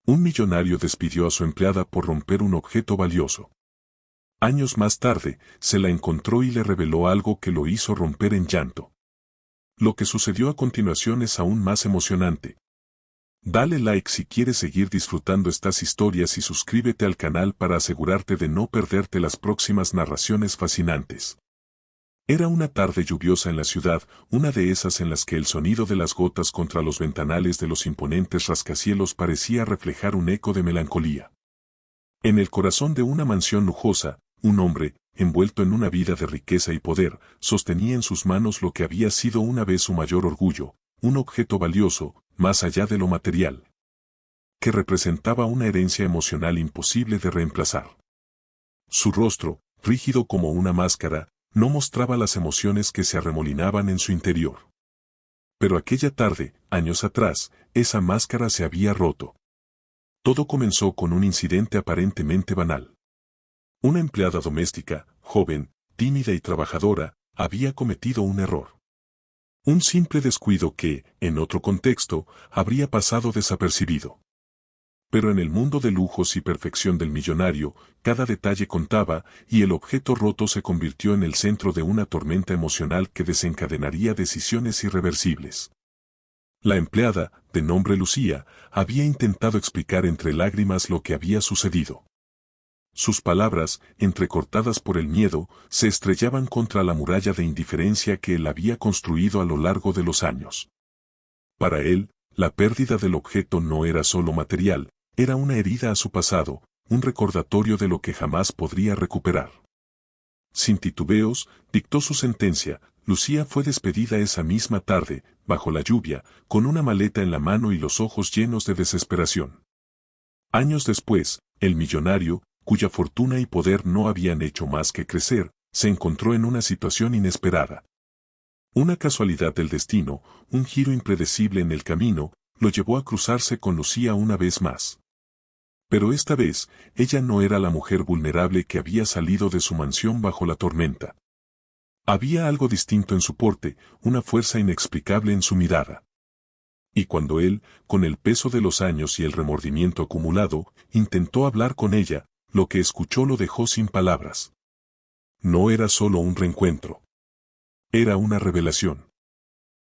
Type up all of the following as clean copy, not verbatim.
Un millonario despidió a su empleada por romper un objeto valioso. Años más tarde, se la encontró y le reveló algo que lo hizo romper en llanto. Lo que sucedió a continuación es aún más emocionante. Dale like si quieres seguir disfrutando estas historias y suscríbete al canal para asegurarte de no perderte las próximas narraciones fascinantes. Era una tarde lluviosa en la ciudad, una de esas en las que el sonido de las gotas contra los ventanales de los imponentes rascacielos parecía reflejar un eco de melancolía. En el corazón de una mansión lujosa, un hombre, envuelto en una vida de riqueza y poder, sostenía en sus manos lo que había sido una vez su mayor orgullo, un objeto valioso, más allá de lo material, que representaba una herencia emocional imposible de reemplazar. Su rostro, rígido como una máscara, no mostraba las emociones que se arremolinaban en su interior. Pero aquella tarde, años atrás, esa máscara se había roto. Todo comenzó con un incidente aparentemente banal. Una empleada doméstica, joven, tímida y trabajadora, había cometido un error. Un simple descuido que, en otro contexto, habría pasado desapercibido. Pero en el mundo de lujos y perfección del millonario, cada detalle contaba, y el objeto roto se convirtió en el centro de una tormenta emocional que desencadenaría decisiones irreversibles. La empleada, de nombre Lucía, había intentado explicar entre lágrimas lo que había sucedido. Sus palabras, entrecortadas por el miedo, se estrellaban contra la muralla de indiferencia que él había construido a lo largo de los años. Para él, la pérdida del objeto no era solo material, era una herida a su pasado, un recordatorio de lo que jamás podría recuperar. Sin titubeos, dictó su sentencia. Lucía fue despedida esa misma tarde, bajo la lluvia, con una maleta en la mano y los ojos llenos de desesperación. Años después, el millonario, cuya fortuna y poder no habían hecho más que crecer, se encontró en una situación inesperada. Una casualidad del destino, un giro impredecible en el camino, lo llevó a cruzarse con Lucía una vez más. Pero esta vez, ella no era la mujer vulnerable que había salido de su mansión bajo la tormenta. Había algo distinto en su porte, una fuerza inexplicable en su mirada. Y cuando él, con el peso de los años y el remordimiento acumulado, intentó hablar con ella, lo que escuchó lo dejó sin palabras. No era solo un reencuentro. Era una revelación.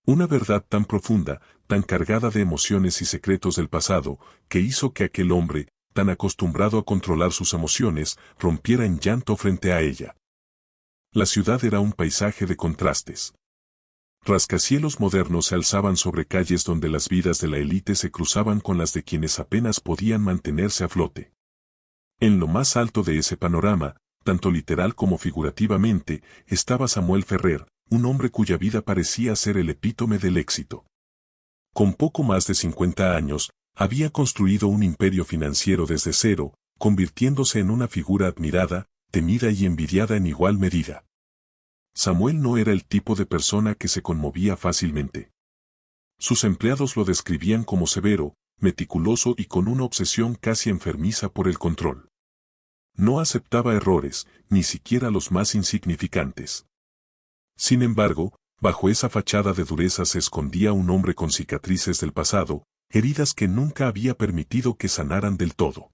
Una verdad tan profunda, tan cargada de emociones y secretos del pasado, que hizo que aquel hombre, tan acostumbrado a controlar sus emociones, rompiera en llanto frente a ella. La ciudad era un paisaje de contrastes. Rascacielos modernos se alzaban sobre calles donde las vidas de la élite se cruzaban con las de quienes apenas podían mantenerse a flote. En lo más alto de ese panorama, tanto literal como figurativamente, estaba Samuel Ferrer, un hombre cuya vida parecía ser el epítome del éxito. Con poco más de 50 años, había construido un imperio financiero desde cero, convirtiéndose en una figura admirada, temida y envidiada en igual medida. Samuel no era el tipo de persona que se conmovía fácilmente. Sus empleados lo describían como severo, meticuloso y con una obsesión casi enfermiza por el control. No aceptaba errores, ni siquiera los más insignificantes. Sin embargo, bajo esa fachada de dureza se escondía un hombre con cicatrices del pasado, heridas que nunca había permitido que sanaran del todo.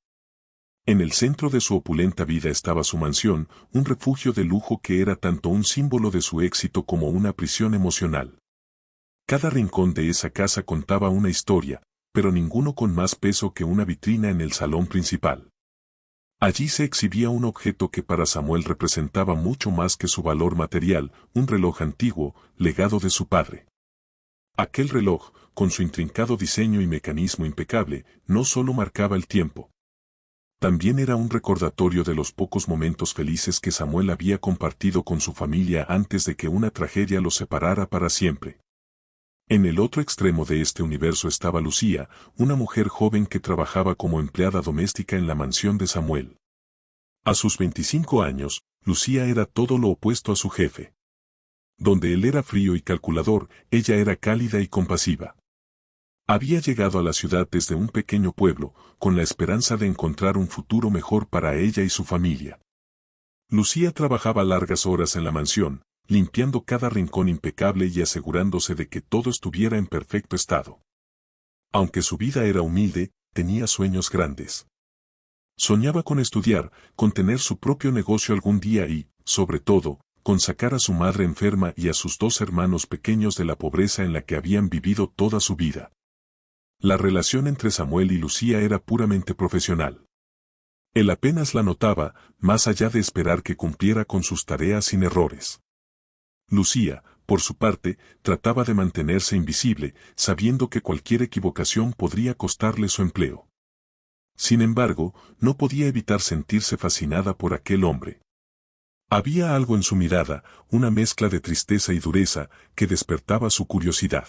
En el centro de su opulenta vida estaba su mansión, un refugio de lujo que era tanto un símbolo de su éxito como una prisión emocional. Cada rincón de esa casa contaba una historia, pero ninguno con más peso que una vitrina en el salón principal. Allí se exhibía un objeto que para Samuel representaba mucho más que su valor material, un reloj antiguo, legado de su padre. Aquel reloj, con su intrincado diseño y mecanismo impecable, no solo marcaba el tiempo. También era un recordatorio de los pocos momentos felices que Samuel había compartido con su familia antes de que una tragedia los separara para siempre. En el otro extremo de este universo estaba Lucía, una mujer joven que trabajaba como empleada doméstica en la mansión de Samuel. A sus 25 años, Lucía era todo lo opuesto a su jefe. Donde él era frío y calculador, ella era cálida y compasiva. Había llegado a la ciudad desde un pequeño pueblo, con la esperanza de encontrar un futuro mejor para ella y su familia. Lucía trabajaba largas horas en la mansión, limpiando cada rincón impecable y asegurándose de que todo estuviera en perfecto estado. Aunque su vida era humilde, tenía sueños grandes. Soñaba con estudiar, con tener su propio negocio algún día y, sobre todo, con sacar a su madre enferma y a sus 2 hermanos pequeños de la pobreza en la que habían vivido toda su vida. La relación entre Samuel y Lucía era puramente profesional. Él apenas la notaba, más allá de esperar que cumpliera con sus tareas sin errores. Lucía, por su parte, trataba de mantenerse invisible, sabiendo que cualquier equivocación podría costarle su empleo. Sin embargo, no podía evitar sentirse fascinada por aquel hombre. Había algo en su mirada, una mezcla de tristeza y dureza, que despertaba su curiosidad.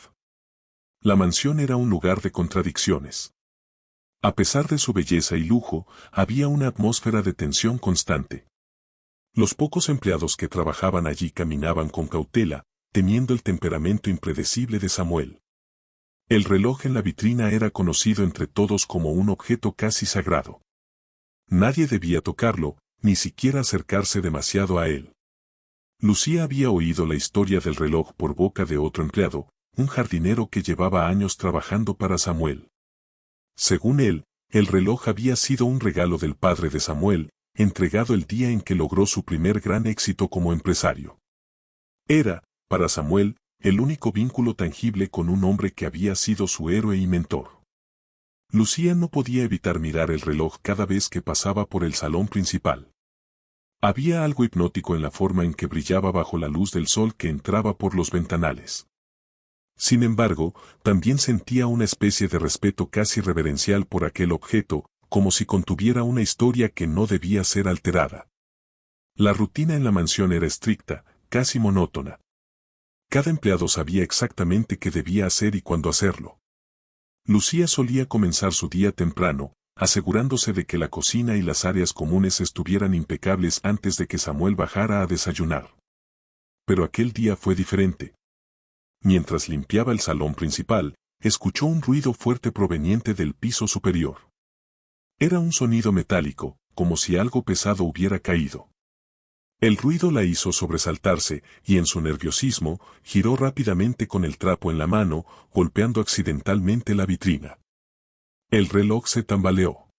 La mansión era un lugar de contradicciones. A pesar de su belleza y lujo, había una atmósfera de tensión constante. Los pocos empleados que trabajaban allí caminaban con cautela, temiendo el temperamento impredecible de Samuel. El reloj en la vitrina era conocido entre todos como un objeto casi sagrado. Nadie debía tocarlo, ni siquiera acercarse demasiado a él. Lucía había oído la historia del reloj por boca de otro empleado, un jardinero que llevaba años trabajando para Samuel. Según él, el reloj había sido un regalo del padre de Samuel, entregado el día en que logró su primer gran éxito como empresario. Era, para Samuel, el único vínculo tangible con un hombre que había sido su héroe y mentor. Lucía no podía evitar mirar el reloj cada vez que pasaba por el salón principal. Había algo hipnótico en la forma en que brillaba bajo la luz del sol que entraba por los ventanales. Sin embargo, también sentía una especie de respeto casi reverencial por aquel objeto, como si contuviera una historia que no debía ser alterada. La rutina en la mansión era estricta, casi monótona. Cada empleado sabía exactamente qué debía hacer y cuándo hacerlo. Lucía solía comenzar su día temprano, asegurándose de que la cocina y las áreas comunes estuvieran impecables antes de que Samuel bajara a desayunar. Pero aquel día fue diferente. Mientras limpiaba el salón principal, escuchó un ruido fuerte proveniente del piso superior. Era un sonido metálico, como si algo pesado hubiera caído. El ruido la hizo sobresaltarse, y en su nerviosismo, giró rápidamente con el trapo en la mano, golpeando accidentalmente la vitrina. El reloj se tambaleó.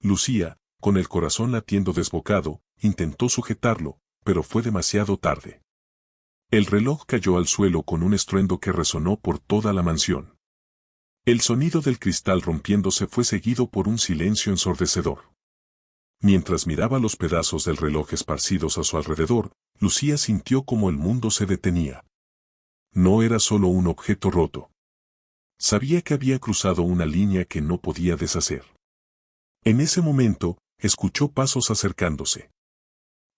Lucía, con el corazón latiendo desbocado, intentó sujetarlo, pero fue demasiado tarde. El reloj cayó al suelo con un estruendo que resonó por toda la mansión. El sonido del cristal rompiéndose fue seguido por un silencio ensordecedor. Mientras miraba los pedazos del reloj esparcidos a su alrededor, Lucía sintió como el mundo se detenía. No era solo un objeto roto. Sabía que había cruzado una línea que no podía deshacer. En ese momento, escuchó pasos acercándose.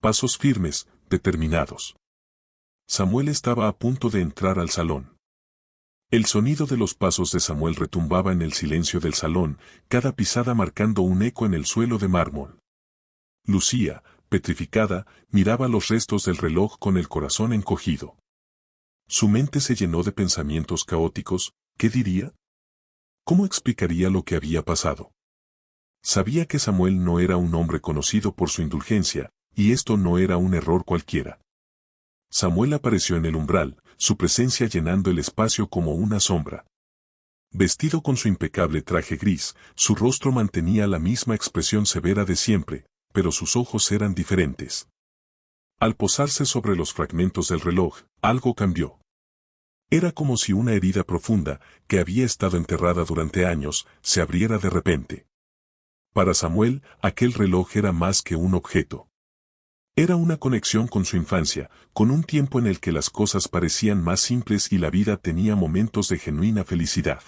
Pasos firmes, determinados. Samuel estaba a punto de entrar al salón. El sonido de los pasos de Samuel retumbaba en el silencio del salón, cada pisada marcando un eco en el suelo de mármol. Lucía, petrificada, miraba los restos del reloj con el corazón encogido. Su mente se llenó de pensamientos caóticos. ¿Qué diría? ¿Cómo explicaría lo que había pasado? Sabía que Samuel no era un hombre conocido por su indulgencia, y esto no era un error cualquiera. Samuel apareció en el umbral, su presencia llenando el espacio como una sombra. Vestido con su impecable traje gris, su rostro mantenía la misma expresión severa de siempre, pero sus ojos eran diferentes. Al posarse sobre los fragmentos del reloj, algo cambió. Era como si una herida profunda, que había estado enterrada durante años, se abriera de repente. Para Samuel, aquel reloj era más que un objeto. Era una conexión con su infancia, con un tiempo en el que las cosas parecían más simples y la vida tenía momentos de genuina felicidad.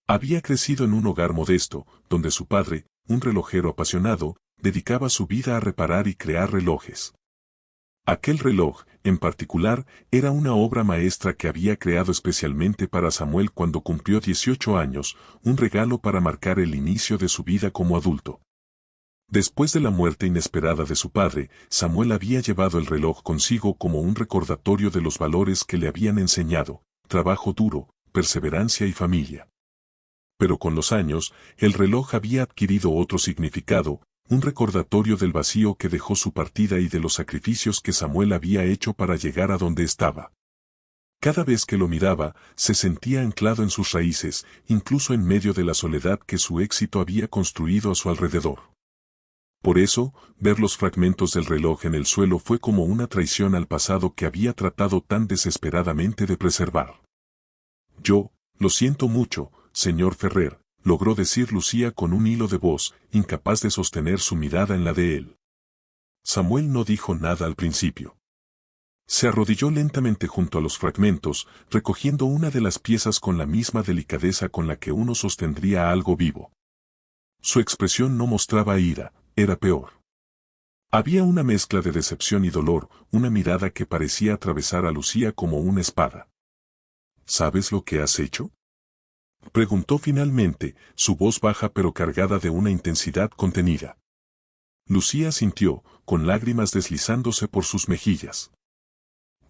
Había crecido en un hogar modesto, donde su padre, un relojero apasionado, dedicaba su vida a reparar y crear relojes. Aquel reloj, en particular, era una obra maestra que había creado especialmente para Samuel cuando cumplió 18 años, un regalo para marcar el inicio de su vida como adulto. Después de la muerte inesperada de su padre, Samuel había llevado el reloj consigo como un recordatorio de los valores que le habían enseñado: trabajo duro, perseverancia y familia. Pero con los años, el reloj había adquirido otro significado, un recordatorio del vacío que dejó su partida y de los sacrificios que Samuel había hecho para llegar a donde estaba. Cada vez que lo miraba, se sentía anclado en sus raíces, incluso en medio de la soledad que su éxito había construido a su alrededor. Por eso, ver los fragmentos del reloj en el suelo fue como una traición al pasado que había tratado tan desesperadamente de preservar. Yo, lo siento mucho, señor Ferrer, logró decir Lucía con un hilo de voz, incapaz de sostener su mirada en la de él. Samuel no dijo nada al principio. Se arrodilló lentamente junto a los fragmentos, recogiendo una de las piezas con la misma delicadeza con la que uno sostendría algo vivo. Su expresión no mostraba ira, era peor. Había una mezcla de decepción y dolor, una mirada que parecía atravesar a Lucía como una espada. ¿Sabes lo que has hecho?, preguntó finalmente, su voz baja pero cargada de una intensidad contenida. Lucía asintió, con lágrimas deslizándose por sus mejillas.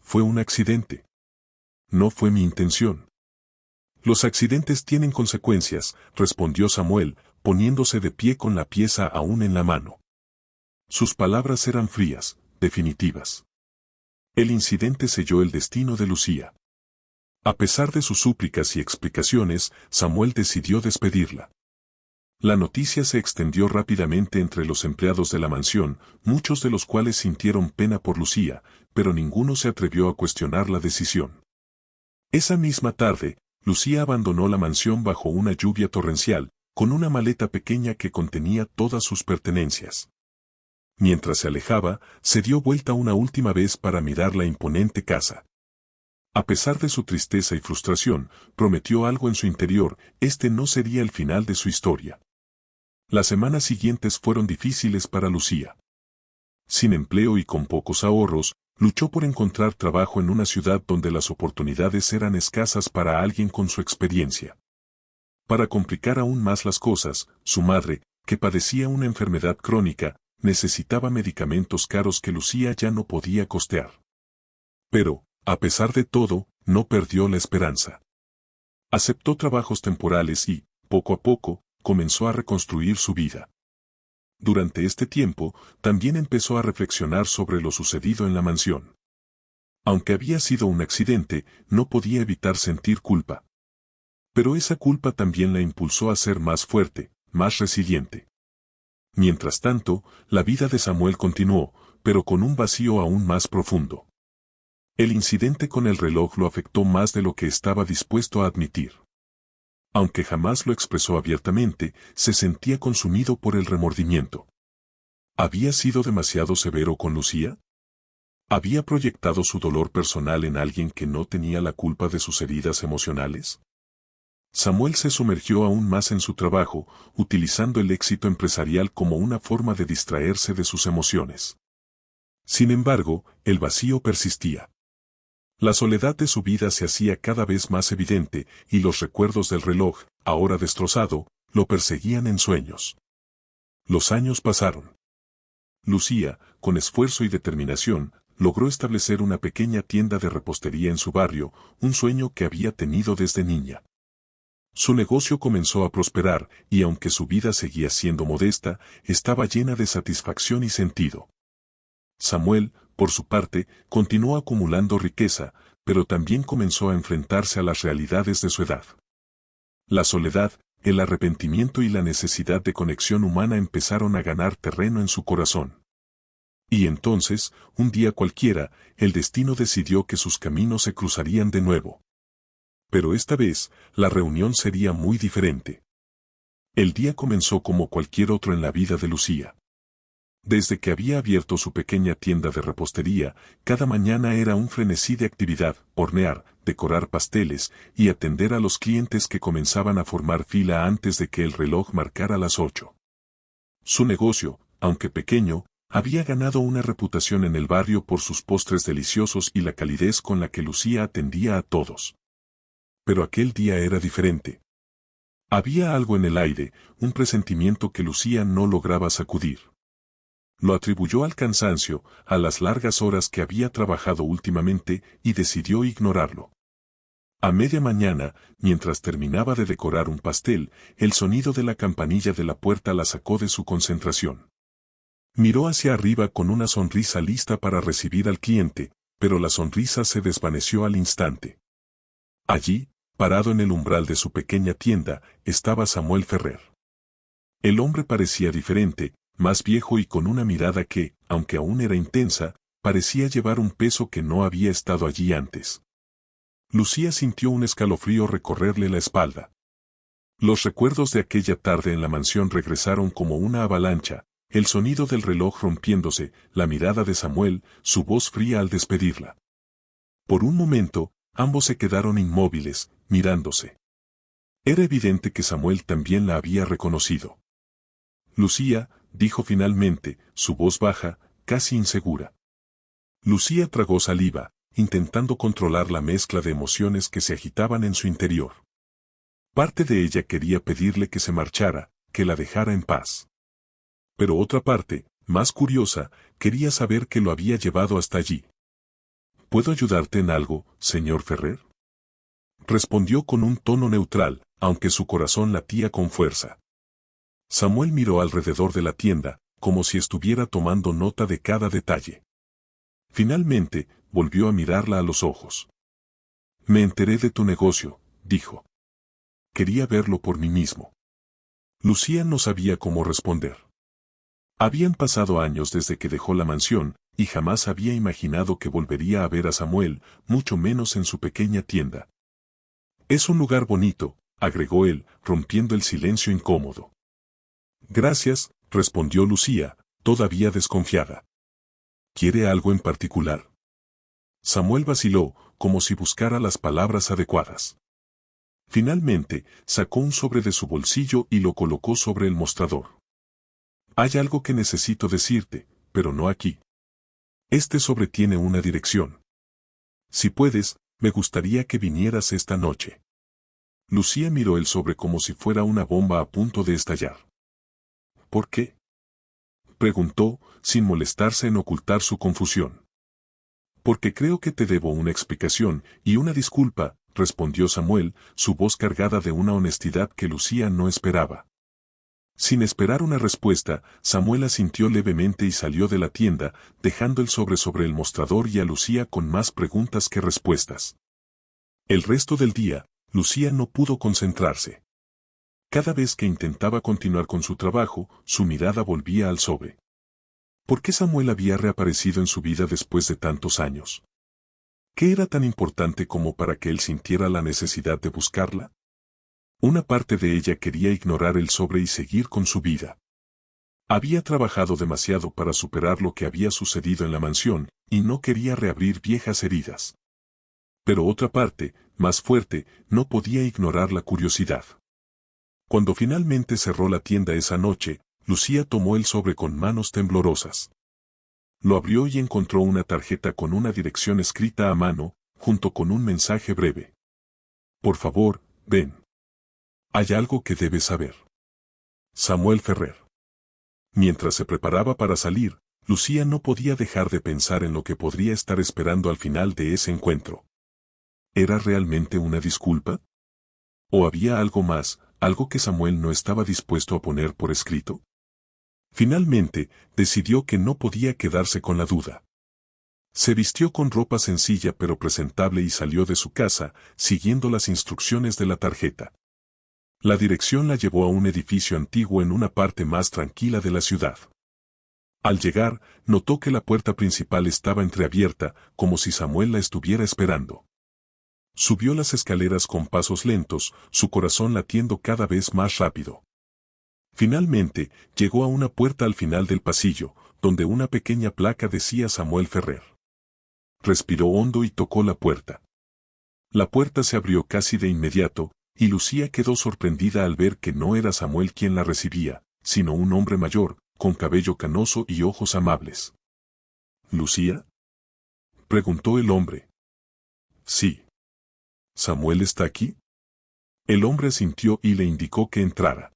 Fue un accidente. No fue mi intención. Los accidentes tienen consecuencias, respondió Samuel, poniéndose de pie con la pieza aún en la mano. Sus palabras eran frías, definitivas. El incidente selló el destino de Lucía. A pesar de sus súplicas y explicaciones, Samuel decidió despedirla. La noticia se extendió rápidamente entre los empleados de la mansión, muchos de los cuales sintieron pena por Lucía, pero ninguno se atrevió a cuestionar la decisión. Esa misma tarde, Lucía abandonó la mansión bajo una lluvia torrencial, con una maleta pequeña que contenía todas sus pertenencias. Mientras se alejaba, se dio vuelta una última vez para mirar la imponente casa. A pesar de su tristeza y frustración, prometió algo en su interior, este no sería el final de su historia. Las semanas siguientes fueron difíciles para Lucía. Sin empleo y con pocos ahorros, luchó por encontrar trabajo en una ciudad donde las oportunidades eran escasas para alguien con su experiencia. Para complicar aún más las cosas, su madre, que padecía una enfermedad crónica, necesitaba medicamentos caros que Lucía ya no podía costear. Pero, a pesar de todo, no perdió la esperanza. Aceptó trabajos temporales y, poco a poco, comenzó a reconstruir su vida. Durante este tiempo, también empezó a reflexionar sobre lo sucedido en la mansión. Aunque había sido un accidente, no podía evitar sentir culpa. Pero esa culpa también la impulsó a ser más fuerte, más resiliente. Mientras tanto, la vida de Samuel continuó, pero con un vacío aún más profundo. El incidente con el reloj lo afectó más de lo que estaba dispuesto a admitir. Aunque jamás lo expresó abiertamente, se sentía consumido por el remordimiento. ¿Había sido demasiado severo con Lucía? ¿Había proyectado su dolor personal en alguien que no tenía la culpa de sus heridas emocionales? Samuel se sumergió aún más en su trabajo, utilizando el éxito empresarial como una forma de distraerse de sus emociones. Sin embargo, el vacío persistía. La soledad de su vida se hacía cada vez más evidente, y los recuerdos del reloj, ahora destrozado, lo perseguían en sueños. Los años pasaron. Lucía, con esfuerzo y determinación, logró establecer una pequeña tienda de repostería en su barrio, un sueño que había tenido desde niña. Su negocio comenzó a prosperar, y aunque su vida seguía siendo modesta, estaba llena de satisfacción y sentido. Samuel, por su parte, continuó acumulando riqueza, pero también comenzó a enfrentarse a las realidades de su edad. La soledad, el arrepentimiento y la necesidad de conexión humana empezaron a ganar terreno en su corazón. Y entonces, un día cualquiera, el destino decidió que sus caminos se cruzarían de nuevo. Pero esta vez, la reunión sería muy diferente. El día comenzó como cualquier otro en la vida de Lucía. Desde que había abierto su pequeña tienda de repostería, cada mañana era un frenesí de actividad, hornear, decorar pasteles y atender a los clientes que comenzaban a formar fila antes de que el reloj marcara las 8. Su negocio, aunque pequeño, había ganado una reputación en el barrio por sus postres deliciosos y la calidez con la que Lucía atendía a todos. Pero aquel día era diferente. Había algo en el aire, un presentimiento que Lucía no lograba sacudir. Lo atribuyó al cansancio, a las largas horas que había trabajado últimamente, y decidió ignorarlo. A media mañana, mientras terminaba de decorar un pastel, el sonido de la campanilla de la puerta la sacó de su concentración. Miró hacia arriba con una sonrisa lista para recibir al cliente, pero la sonrisa se desvaneció al instante. Allí, parado en el umbral de su pequeña tienda, estaba Samuel Ferrer. El hombre parecía diferente, más viejo y con una mirada que, aunque aún era intensa, parecía llevar un peso que no había estado allí antes. Lucía sintió un escalofrío recorrerle la espalda. Los recuerdos de aquella tarde en la mansión regresaron como una avalancha, el sonido del reloj rompiéndose, la mirada de Samuel, su voz fría al despedirla. Por un momento, ambos se quedaron inmóviles, mirándose. Era evidente que Samuel también la había reconocido. Lucía, dijo finalmente, su voz baja, casi insegura. Lucía tragó saliva, intentando controlar la mezcla de emociones que se agitaban en su interior. Parte de ella quería pedirle que se marchara, que la dejara en paz. Pero otra parte, más curiosa, quería saber qué lo había llevado hasta allí. ¿Puedo ayudarte en algo, señor Ferrer? Respondió con un tono neutral, aunque su corazón latía con fuerza. Samuel miró alrededor de la tienda, como si estuviera tomando nota de cada detalle. Finalmente, volvió a mirarla a los ojos. Me enteré de tu negocio, dijo. Quería verlo por mí mismo. Lucía no sabía cómo responder. Habían pasado años desde que dejó la mansión, y jamás había imaginado que volvería a ver a Samuel, mucho menos en su pequeña tienda. Es un lugar bonito, agregó él, rompiendo el silencio incómodo. Gracias, respondió Lucía, todavía desconfiada. ¿Quiere algo en particular? Samuel vaciló, como si buscara las palabras adecuadas. Finalmente, sacó un sobre de su bolsillo y lo colocó sobre el mostrador. Hay algo que necesito decirte, pero no aquí. Este sobre tiene una dirección. Si puedes, me gustaría que vinieras esta noche. Lucía miró el sobre como si fuera una bomba a punto de estallar. ¿Por qué? Preguntó, sin molestarse en ocultar su confusión. Porque creo que te debo una explicación y una disculpa, respondió Samuel, su voz cargada de una honestidad que Lucía no esperaba. Sin esperar una respuesta, Samuel asintió levemente y salió de la tienda, dejando el sobre el mostrador y a Lucía con más preguntas que respuestas. El resto del día, Lucía no pudo concentrarse. Cada vez que intentaba continuar con su trabajo, su mirada volvía al sobre. ¿Por qué Samuel había reaparecido en su vida después de tantos años? ¿Qué era tan importante como para que él sintiera la necesidad de buscarla? Una parte de ella quería ignorar el sobre y seguir con su vida. Había trabajado demasiado para superar lo que había sucedido en la mansión, y no quería reabrir viejas heridas. Pero otra parte, más fuerte, no podía ignorar la curiosidad. Cuando finalmente cerró la tienda esa noche, Lucía tomó el sobre con manos temblorosas. Lo abrió y encontró una tarjeta con una dirección escrita a mano, junto con un mensaje breve. Por favor, ven. Hay algo que debes saber. Samuel Ferrer. Mientras se preparaba para salir, Lucía no podía dejar de pensar en lo que podría estar esperando al final de ese encuentro. ¿Era realmente una disculpa? ¿O había algo más, algo que Samuel no estaba dispuesto a poner por escrito? Finalmente, decidió que no podía quedarse con la duda. Se vistió con ropa sencilla pero presentable y salió de su casa, siguiendo las instrucciones de la tarjeta. La dirección la llevó a un edificio antiguo en una parte más tranquila de la ciudad. Al llegar, notó que la puerta principal estaba entreabierta, como si Samuel la estuviera esperando. Subió las escaleras con pasos lentos, su corazón latiendo cada vez más rápido. Finalmente, llegó a una puerta al final del pasillo, donde una pequeña placa decía Samuel Ferrer. Respiró hondo y tocó la puerta. La puerta se abrió casi de inmediato, y Lucía quedó sorprendida al ver que no era Samuel quien la recibía, sino un hombre mayor, con cabello canoso y ojos amables. ¿Lucía? Preguntó el hombre. Sí. ¿Samuel está aquí? El hombre asintió y le indicó que entrara.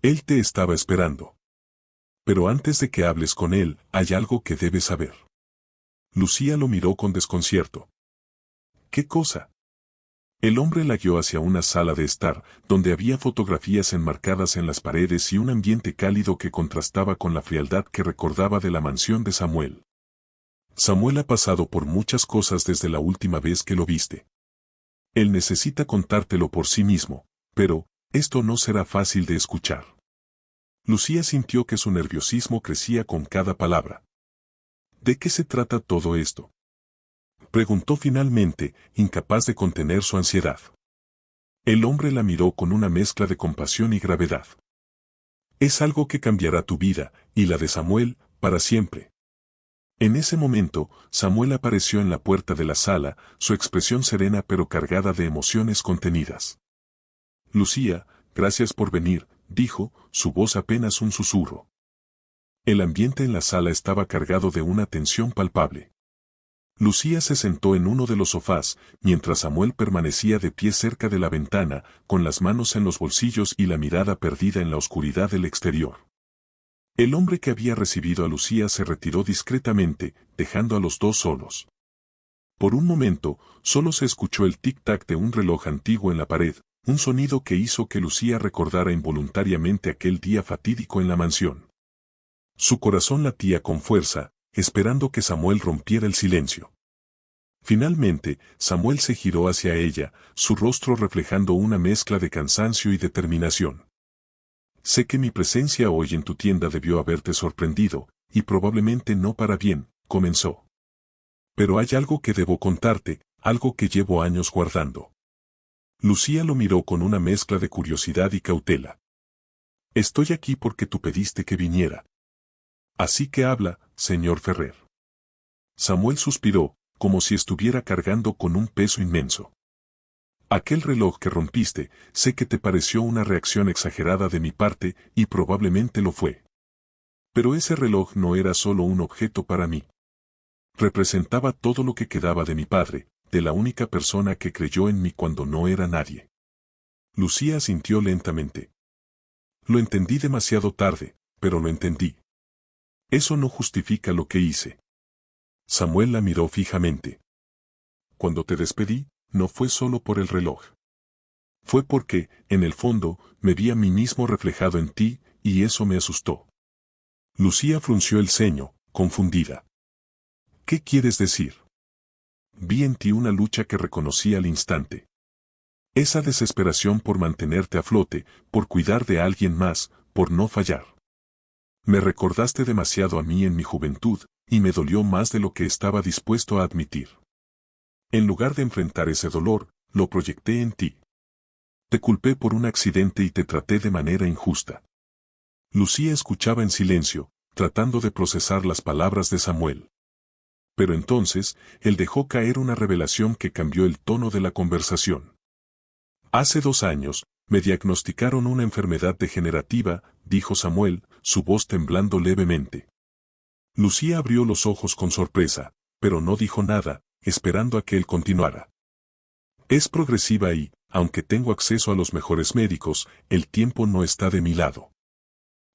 Él te estaba esperando. Pero antes de que hables con él, hay algo que debes saber. Lucía lo miró con desconcierto. ¿Qué cosa? El hombre la guió hacia una sala de estar, donde había fotografías enmarcadas en las paredes y un ambiente cálido que contrastaba con la frialdad que recordaba de la mansión de Samuel. Samuel ha pasado por muchas cosas desde la última vez que lo viste. Él necesita contártelo por sí mismo, pero, esto no será fácil de escuchar. Lucía sintió que su nerviosismo crecía con cada palabra. ¿De qué se trata todo esto?, preguntó finalmente, incapaz de contener su ansiedad. El hombre la miró con una mezcla de compasión y gravedad. Es algo que cambiará tu vida, y la de Samuel, para siempre. En ese momento, Samuel apareció en la puerta de la sala, su expresión serena pero cargada de emociones contenidas. Lucía, gracias por venir, dijo, su voz apenas un susurro. El ambiente en la sala estaba cargado de una tensión palpable. Lucía se sentó en uno de los sofás, mientras Samuel permanecía de pie cerca de la ventana, con las manos en los bolsillos y la mirada perdida en la oscuridad del exterior. El hombre que había recibido a Lucía se retiró discretamente, dejando a los dos solos. Por un momento, solo se escuchó el tic-tac de un reloj antiguo en la pared, un sonido que hizo que Lucía recordara involuntariamente aquel día fatídico en la mansión. Su corazón latía con fuerza, esperando que Samuel rompiera el silencio. Finalmente, Samuel se giró hacia ella, su rostro reflejando una mezcla de cansancio y determinación. Sé que mi presencia hoy en tu tienda debió haberte sorprendido, y probablemente no para bien, comenzó. Pero hay algo que debo contarte, algo que llevo años guardando. Lucía lo miró con una mezcla de curiosidad y cautela. Estoy aquí porque tú pediste que viniera. Así que habla, señor Ferrer. Samuel suspiró, como si estuviera cargando con un peso inmenso. Aquel reloj que rompiste, sé que te pareció una reacción exagerada de mi parte, y probablemente lo fue. Pero ese reloj no era solo un objeto para mí. Representaba todo lo que quedaba de mi padre, de la única persona que creyó en mí cuando no era nadie. Lucía asintió lentamente. Lo entendí demasiado tarde, pero lo entendí. Eso no justifica lo que hice. Samuel la miró fijamente. Cuando te despedí, no fue solo por el reloj. Fue porque, en el fondo, me vi a mí mismo reflejado en ti, y eso me asustó. Lucía frunció el ceño, confundida. ¿Qué quieres decir? Vi en ti una lucha que reconocí al instante. Esa desesperación por mantenerte a flote, por cuidar de alguien más, por no fallar. Me recordaste demasiado a mí en mi juventud, y me dolió más de lo que estaba dispuesto a admitir. En lugar de enfrentar ese dolor, lo proyecté en ti. Te culpé por un accidente y te traté de manera injusta. Lucía escuchaba en silencio, tratando de procesar las palabras de Samuel. Pero entonces, él dejó caer una revelación que cambió el tono de la conversación. Hace 2 años, me diagnosticaron una enfermedad degenerativa, dijo Samuel, su voz temblando levemente. Lucía abrió los ojos con sorpresa, pero no dijo nada, esperando a que él continuara. Es progresiva y, aunque tengo acceso a los mejores médicos, el tiempo no está de mi lado.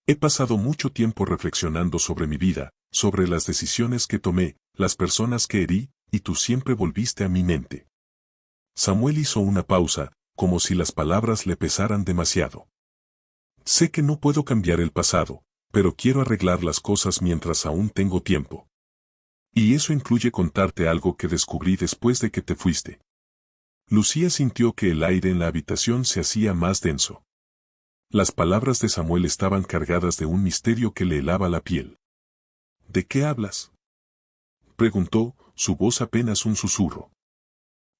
He pasado mucho tiempo reflexionando sobre mi vida, sobre las decisiones que tomé, las personas que herí, y tú siempre volviste a mi mente. Samuel hizo una pausa, como si las palabras le pesaran demasiado. Sé que no puedo cambiar el pasado, pero quiero arreglar las cosas mientras aún tengo tiempo. Y eso incluye contarte algo que descubrí después de que te fuiste. Lucía sintió que el aire en la habitación se hacía más denso. Las palabras de Samuel estaban cargadas de un misterio que le helaba la piel. ¿De qué hablas?, preguntó, su voz apenas un susurro.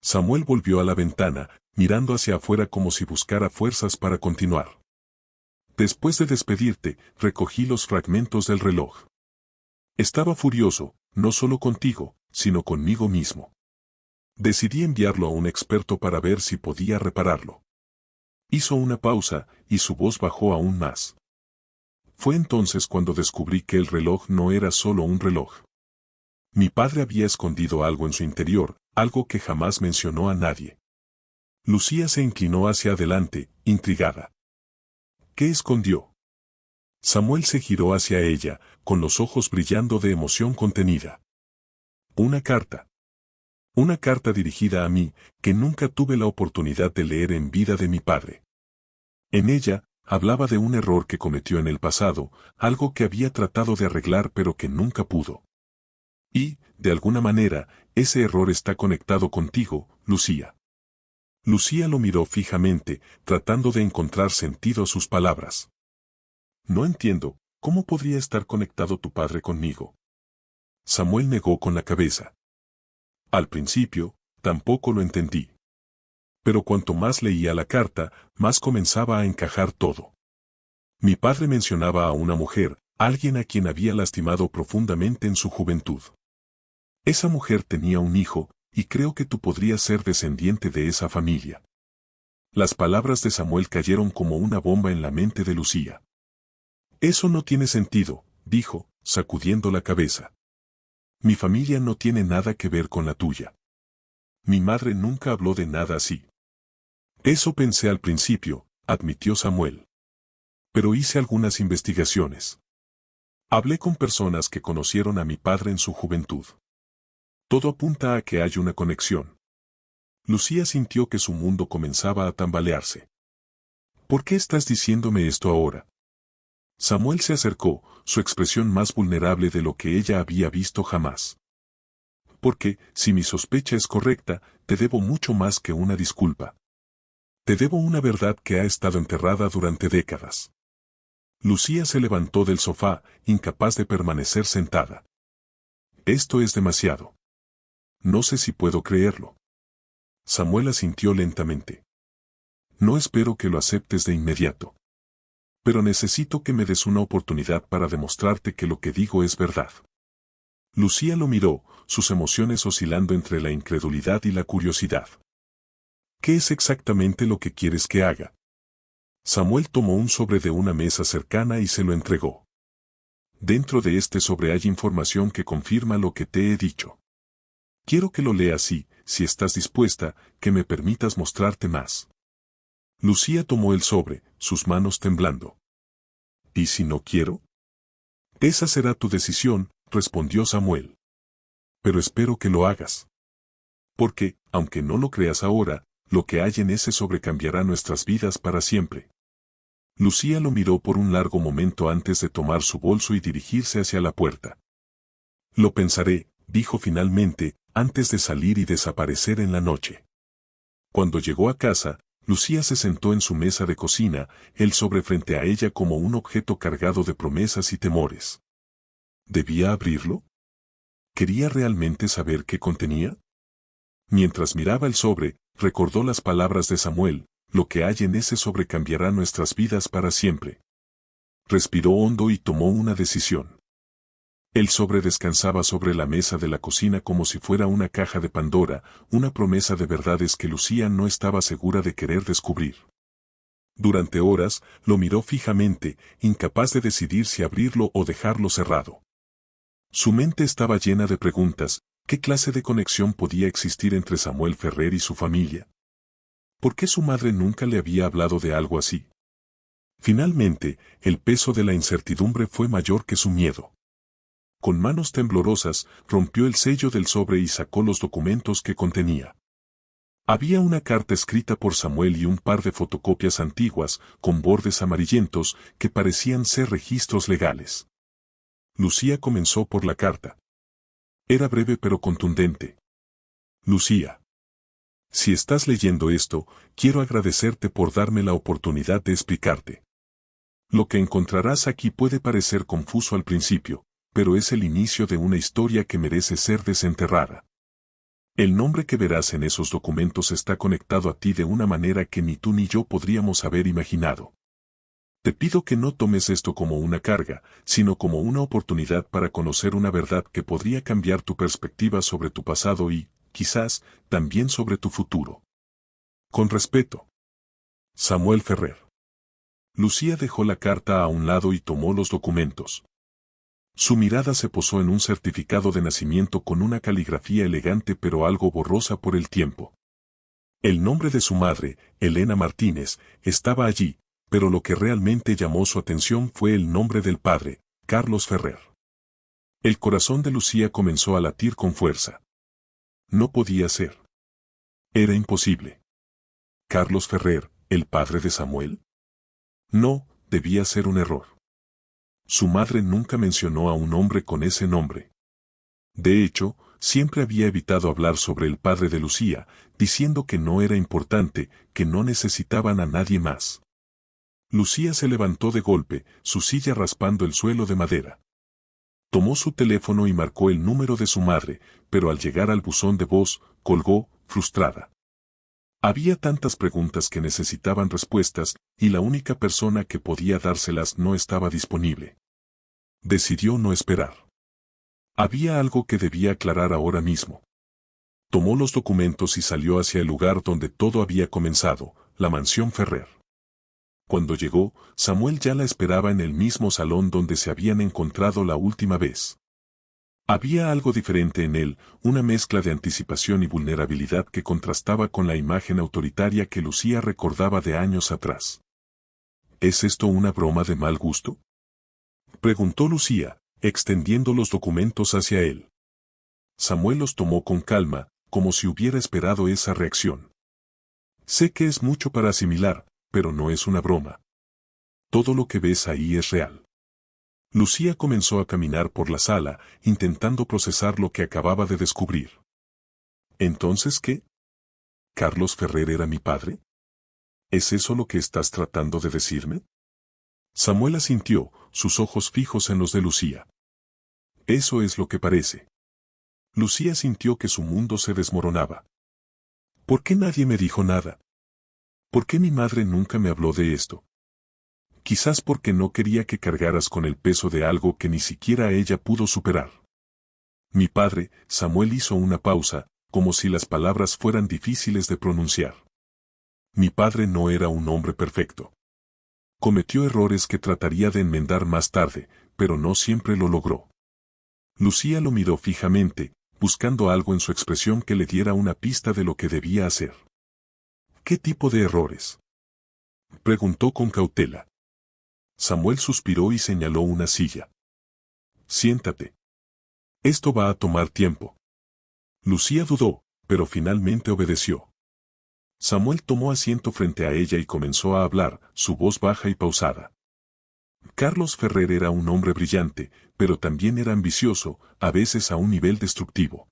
Samuel volvió a la ventana, mirando hacia afuera como si buscara fuerzas para continuar. Después de despedirte, recogí los fragmentos del reloj. Estaba furioso, no solo contigo, sino conmigo mismo. Decidí enviarlo a un experto para ver si podía repararlo. Hizo una pausa, y su voz bajó aún más. Fue entonces cuando descubrí que el reloj no era solo un reloj. Mi padre había escondido algo en su interior, algo que jamás mencionó a nadie. Lucía se inclinó hacia adelante, intrigada. ¿Qué escondió? Samuel se giró hacia ella, con los ojos brillando de emoción contenida. Una carta. Una carta dirigida a mí, que nunca tuve la oportunidad de leer en vida de mi padre. En ella, hablaba de un error que cometió en el pasado, algo que había tratado de arreglar pero que nunca pudo. Y, de alguna manera, ese error está conectado contigo, Lucía. Lucía lo miró fijamente, tratando de encontrar sentido a sus palabras. No entiendo, ¿cómo podría estar conectado tu padre conmigo? Samuel negó con la cabeza. Al principio, tampoco lo entendí. Pero cuanto más leía la carta, más comenzaba a encajar todo. Mi padre mencionaba a una mujer, alguien a quien había lastimado profundamente en su juventud. Esa mujer tenía un hijo, y creo que tú podrías ser descendiente de esa familia. Las palabras de Samuel cayeron como una bomba en la mente de Lucía. Eso no tiene sentido, dijo, sacudiendo la cabeza. Mi familia no tiene nada que ver con la tuya. Mi madre nunca habló de nada así. Eso pensé al principio, admitió Samuel. Pero hice algunas investigaciones. Hablé con personas que conocieron a mi padre en su juventud. Todo apunta a que hay una conexión. Lucía sintió que su mundo comenzaba a tambalearse. ¿Por qué estás diciéndome esto ahora? Samuel se acercó, su expresión más vulnerable de lo que ella había visto jamás. Porque, si mi sospecha es correcta, te debo mucho más que una disculpa. Te debo una verdad que ha estado enterrada durante décadas. Lucía se levantó del sofá, incapaz de permanecer sentada. Esto es demasiado. No sé si puedo creerlo. Samuel asintió lentamente. No espero que lo aceptes de inmediato. Pero necesito que me des una oportunidad para demostrarte que lo que digo es verdad. Lucía lo miró, sus emociones oscilando entre la incredulidad y la curiosidad. ¿Qué es exactamente lo que quieres que haga? Samuel tomó un sobre de una mesa cercana y se lo entregó. Dentro de este sobre hay información que confirma lo que te he dicho. Quiero que lo leas y, si estás dispuesta, que me permitas mostrarte más. Lucía tomó el sobre, sus manos temblando. ¿Y si no quiero? Esa será tu decisión, respondió Samuel. Pero espero que lo hagas. Porque, aunque no lo creas ahora, lo que hay en ese sobre cambiará nuestras vidas para siempre. Lucía lo miró por un largo momento antes de tomar su bolso y dirigirse hacia la puerta. Lo pensaré, dijo finalmente, antes de salir y desaparecer en la noche. Cuando llegó a casa, Lucía se sentó en su mesa de cocina, el sobre frente a ella como un objeto cargado de promesas y temores. ¿Debía abrirlo? ¿Quería realmente saber qué contenía? Mientras miraba el sobre, recordó las palabras de Samuel, lo que hay en ese sobre cambiará nuestras vidas para siempre. Respiró hondo y tomó una decisión. El sobre descansaba sobre la mesa de la cocina como si fuera una caja de Pandora, una promesa de verdades que Lucía no estaba segura de querer descubrir. Durante horas, lo miró fijamente, incapaz de decidir si abrirlo o dejarlo cerrado. Su mente estaba llena de preguntas. ¿Qué clase de conexión podía existir entre Samuel Ferrer y su familia? ¿Por qué su madre nunca le había hablado de algo así? Finalmente, el peso de la incertidumbre fue mayor que su miedo. Con manos temblorosas, rompió el sello del sobre y sacó los documentos que contenía. Había una carta escrita por Samuel y un par de fotocopias antiguas, con bordes amarillentos, que parecían ser registros legales. Lucía comenzó por la carta. Era breve pero contundente. Lucía. Si estás leyendo esto, quiero agradecerte por darme la oportunidad de explicarte. Lo que encontrarás aquí puede parecer confuso al principio, pero es el inicio de una historia que merece ser desenterrada. El nombre que verás en esos documentos está conectado a ti de una manera que ni tú ni yo podríamos haber imaginado. Te pido que no tomes esto como una carga, sino como una oportunidad para conocer una verdad que podría cambiar tu perspectiva sobre tu pasado y, quizás, también sobre tu futuro. Con respeto. Samuel Ferrer. Lucía dejó la carta a un lado y tomó los documentos. Su mirada se posó en un certificado de nacimiento con una caligrafía elegante pero algo borrosa por el tiempo. El nombre de su madre, Elena Martínez, estaba allí, pero lo que realmente llamó su atención fue el nombre del padre, Carlos Ferrer. El corazón de Lucía comenzó a latir con fuerza. No podía ser. Era imposible. ¿Carlos Ferrer, el padre de Samuel? No, debía ser un error. Su madre nunca mencionó a un hombre con ese nombre. De hecho, siempre había evitado hablar sobre el padre de Lucía, diciendo que no era importante, que no necesitaban a nadie más. Lucía se levantó de golpe, su silla raspando el suelo de madera. Tomó su teléfono y marcó el número de su madre, pero al llegar al buzón de voz, colgó, frustrada. Había tantas preguntas que necesitaban respuestas, y la única persona que podía dárselas no estaba disponible. Decidió no esperar. Había algo que debía aclarar ahora mismo. Tomó los documentos y salió hacia el lugar donde todo había comenzado, la mansión Ferrer. Cuando llegó, Samuel ya la esperaba en el mismo salón donde se habían encontrado la última vez. Había algo diferente en él, una mezcla de anticipación y vulnerabilidad que contrastaba con la imagen autoritaria que Lucía recordaba de años atrás. ¿Es esto una broma de mal gusto?, preguntó Lucía, extendiendo los documentos hacia él. Samuel los tomó con calma, como si hubiera esperado esa reacción. Sé que es mucho para asimilar, pero no es una broma. Todo lo que ves ahí es real. Lucía comenzó a caminar por la sala, intentando procesar lo que acababa de descubrir. ¿Entonces qué? ¿Carlos Ferrer era mi padre? ¿Es eso lo que estás tratando de decirme? Samuel asintió, sus ojos fijos en los de Lucía. Eso es lo que parece. Lucía sintió que su mundo se desmoronaba. ¿Por qué nadie me dijo nada? ¿Por qué mi madre nunca me habló de esto? Quizás porque no quería que cargaras con el peso de algo que ni siquiera ella pudo superar. Mi padre, Samuel hizo una pausa, como si las palabras fueran difíciles de pronunciar. Mi padre no era un hombre perfecto. Cometió errores que trataría de enmendar más tarde, pero no siempre lo logró. Lucía lo miró fijamente, buscando algo en su expresión que le diera una pista de lo que debía hacer. ¿Qué tipo de errores?, preguntó con cautela. Samuel suspiró y señaló una silla. Siéntate. Esto va a tomar tiempo. Lucía dudó, pero finalmente obedeció. Samuel tomó asiento frente a ella y comenzó a hablar, su voz baja y pausada. Carlos Ferrer era un hombre brillante, pero también era ambicioso, a veces a un nivel destructivo.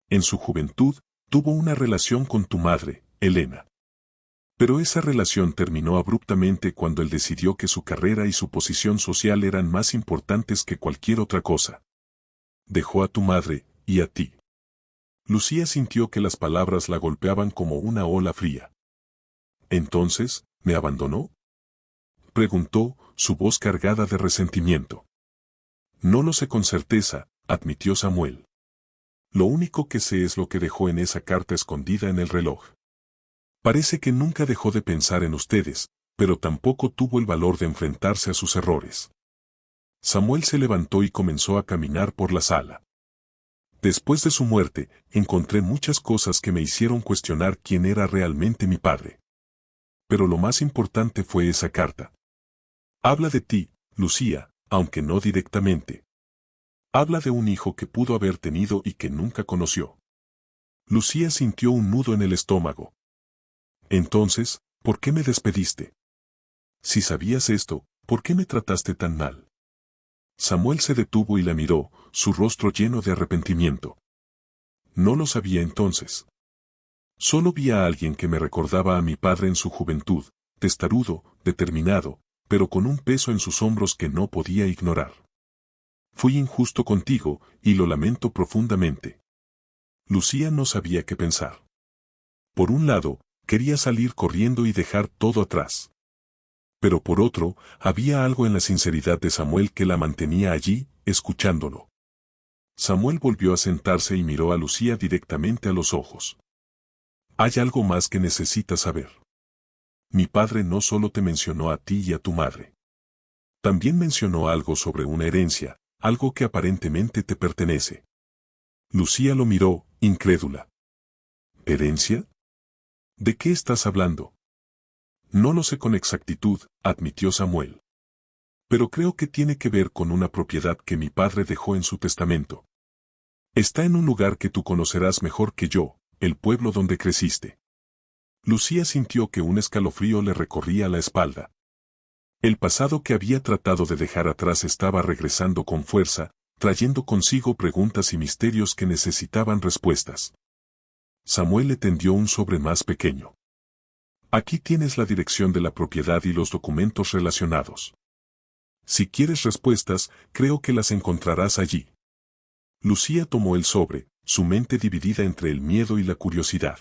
En su juventud, tuvo una relación con tu madre, Elena. Pero esa relación terminó abruptamente cuando él decidió que su carrera y su posición social eran más importantes que cualquier otra cosa. Dejó a tu madre, y a ti. Lucía sintió que las palabras la golpeaban como una ola fría. ¿Entonces, me abandonó?, preguntó, su voz cargada de resentimiento. No lo sé con certeza, admitió Samuel. Lo único que sé es lo que dejó en esa carta escondida en el reloj. Parece que nunca dejó de pensar en ustedes, pero tampoco tuvo el valor de enfrentarse a sus errores. Samuel se levantó y comenzó a caminar por la sala. Después de su muerte, encontré muchas cosas que me hicieron cuestionar quién era realmente mi padre. Pero lo más importante fue esa carta. Habla de ti, Lucía, aunque no directamente. Habla de un hijo que pudo haber tenido y que nunca conoció. Lucía sintió un nudo en el estómago. Entonces, ¿por qué me despediste? Si sabías esto, ¿por qué me trataste tan mal? Samuel se detuvo y la miró, su rostro lleno de arrepentimiento. No lo sabía entonces. Solo vi a alguien que me recordaba a mi padre en su juventud, testarudo, determinado, pero con un peso en sus hombros que no podía ignorar. Fui injusto contigo, y lo lamento profundamente. Lucía no sabía qué pensar. Por un lado, quería salir corriendo y dejar todo atrás. Pero por otro, había algo en la sinceridad de Samuel que la mantenía allí, escuchándolo. Samuel volvió a sentarse y miró a Lucía directamente a los ojos. Hay algo más que necesitas saber. Mi padre no solo te mencionó a ti y a tu madre. También mencionó algo sobre una herencia, algo que aparentemente te pertenece. Lucía lo miró, incrédula. ¿Herencia? ¿De qué estás hablando? No lo sé con exactitud, admitió Samuel. Pero creo que tiene que ver con una propiedad que mi padre dejó en su testamento. Está en un lugar que tú conocerás mejor que yo, el pueblo donde creciste. Lucía sintió que un escalofrío le recorría la espalda. El pasado que había tratado de dejar atrás estaba regresando con fuerza, trayendo consigo preguntas y misterios que necesitaban respuestas. Samuel le tendió un sobre más pequeño. Aquí tienes la dirección de la propiedad y los documentos relacionados. Si quieres respuestas, creo que las encontrarás allí. Lucía tomó el sobre, su mente dividida entre el miedo y la curiosidad.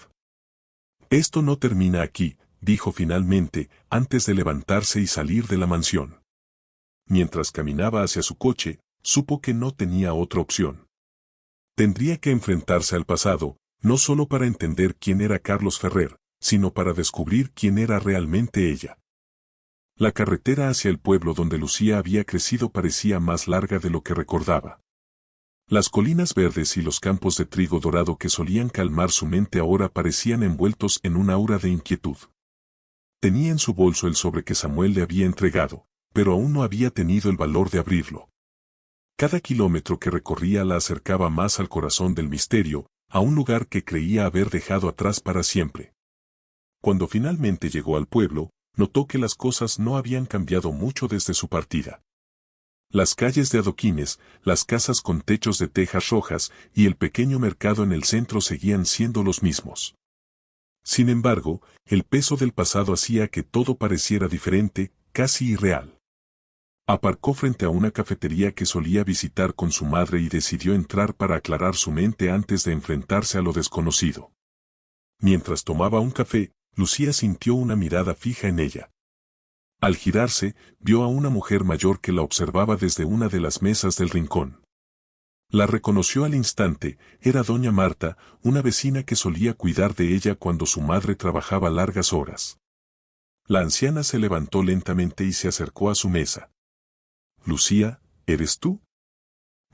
Esto no termina aquí, dijo finalmente, antes de levantarse y salir de la mansión. Mientras caminaba hacia su coche, supo que no tenía otra opción. Tendría que enfrentarse al pasado, no solo para entender quién era Carlos Ferrer, sino para descubrir quién era realmente ella. La carretera hacia el pueblo donde Lucía había crecido parecía más larga de lo que recordaba. Las colinas verdes y los campos de trigo dorado que solían calmar su mente ahora parecían envueltos en un aura de inquietud. Tenía en su bolso el sobre que Samuel le había entregado, pero aún no había tenido el valor de abrirlo. Cada kilómetro que recorría la acercaba más al corazón del misterio, a un lugar que creía haber dejado atrás para siempre. Cuando finalmente llegó al pueblo, notó que las cosas no habían cambiado mucho desde su partida. Las calles de adoquines, las casas con techos de tejas rojas y el pequeño mercado en el centro seguían siendo los mismos. Sin embargo, el peso del pasado hacía que todo pareciera diferente, casi irreal. Aparcó frente a una cafetería que solía visitar con su madre y decidió entrar para aclarar su mente antes de enfrentarse a lo desconocido. Mientras tomaba un café, Lucía sintió una mirada fija en ella. Al girarse, vio a una mujer mayor que la observaba desde una de las mesas del rincón. La reconoció al instante, era doña Marta, una vecina que solía cuidar de ella cuando su madre trabajaba largas horas. La anciana se levantó lentamente y se acercó a su mesa. «Lucía, ¿eres tú?»,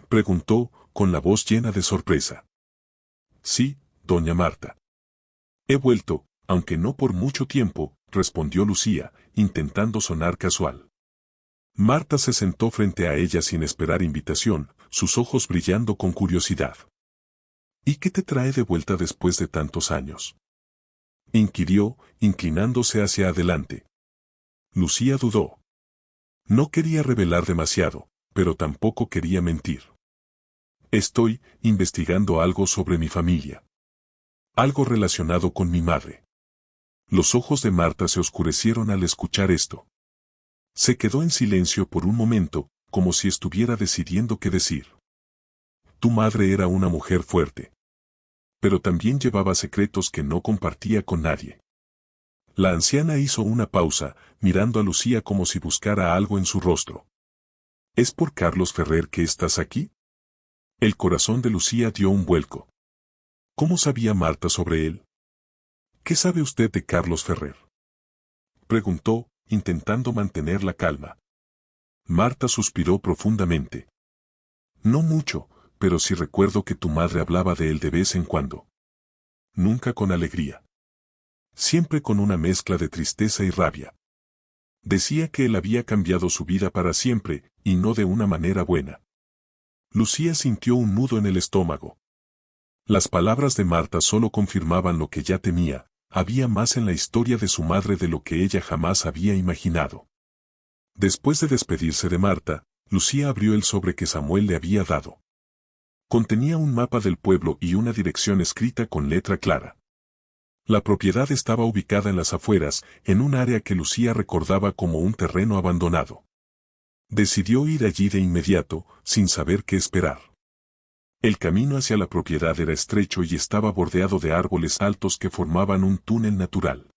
preguntó, con la voz llena de sorpresa. «Sí, doña Marta. He vuelto, aunque no por mucho tiempo», respondió Lucía, intentando sonar casual. Marta se sentó frente a ella sin esperar invitación, sus ojos brillando con curiosidad. «¿Y qué te trae de vuelta después de tantos años?», inquirió, inclinándose hacia adelante. Lucía dudó. No quería revelar demasiado, pero tampoco quería mentir. «Estoy investigando algo sobre mi familia. Algo relacionado con mi madre». Los ojos de Marta se oscurecieron al escuchar esto. Se quedó en silencio por un momento, como si estuviera decidiendo qué decir. «Tu madre era una mujer fuerte. Pero también llevaba secretos que no compartía con nadie». La anciana hizo una pausa, mirando a Lucía como si buscara algo en su rostro. «¿Es por Carlos Ferrer que estás aquí?». El corazón de Lucía dio un vuelco. ¿Cómo sabía Marta sobre él? «¿Qué sabe usted de Carlos Ferrer?», preguntó, intentando mantener la calma. Marta suspiró profundamente. «No mucho, pero sí recuerdo que tu madre hablaba de él de vez en cuando. Nunca con alegría. Siempre con una mezcla de tristeza y rabia. Decía que él había cambiado su vida para siempre, y no de una manera buena». Lucía sintió un nudo en el estómago. Las palabras de Marta solo confirmaban lo que ya temía, había más en la historia de su madre de lo que ella jamás había imaginado. Después de despedirse de Marta, Lucía abrió el sobre que Samuel le había dado. Contenía un mapa del pueblo y una dirección escrita con letra clara. La propiedad estaba ubicada en las afueras, en un área que Lucía recordaba como un terreno abandonado. Decidió ir allí de inmediato, sin saber qué esperar. El camino hacia la propiedad era estrecho y estaba bordeado de árboles altos que formaban un túnel natural.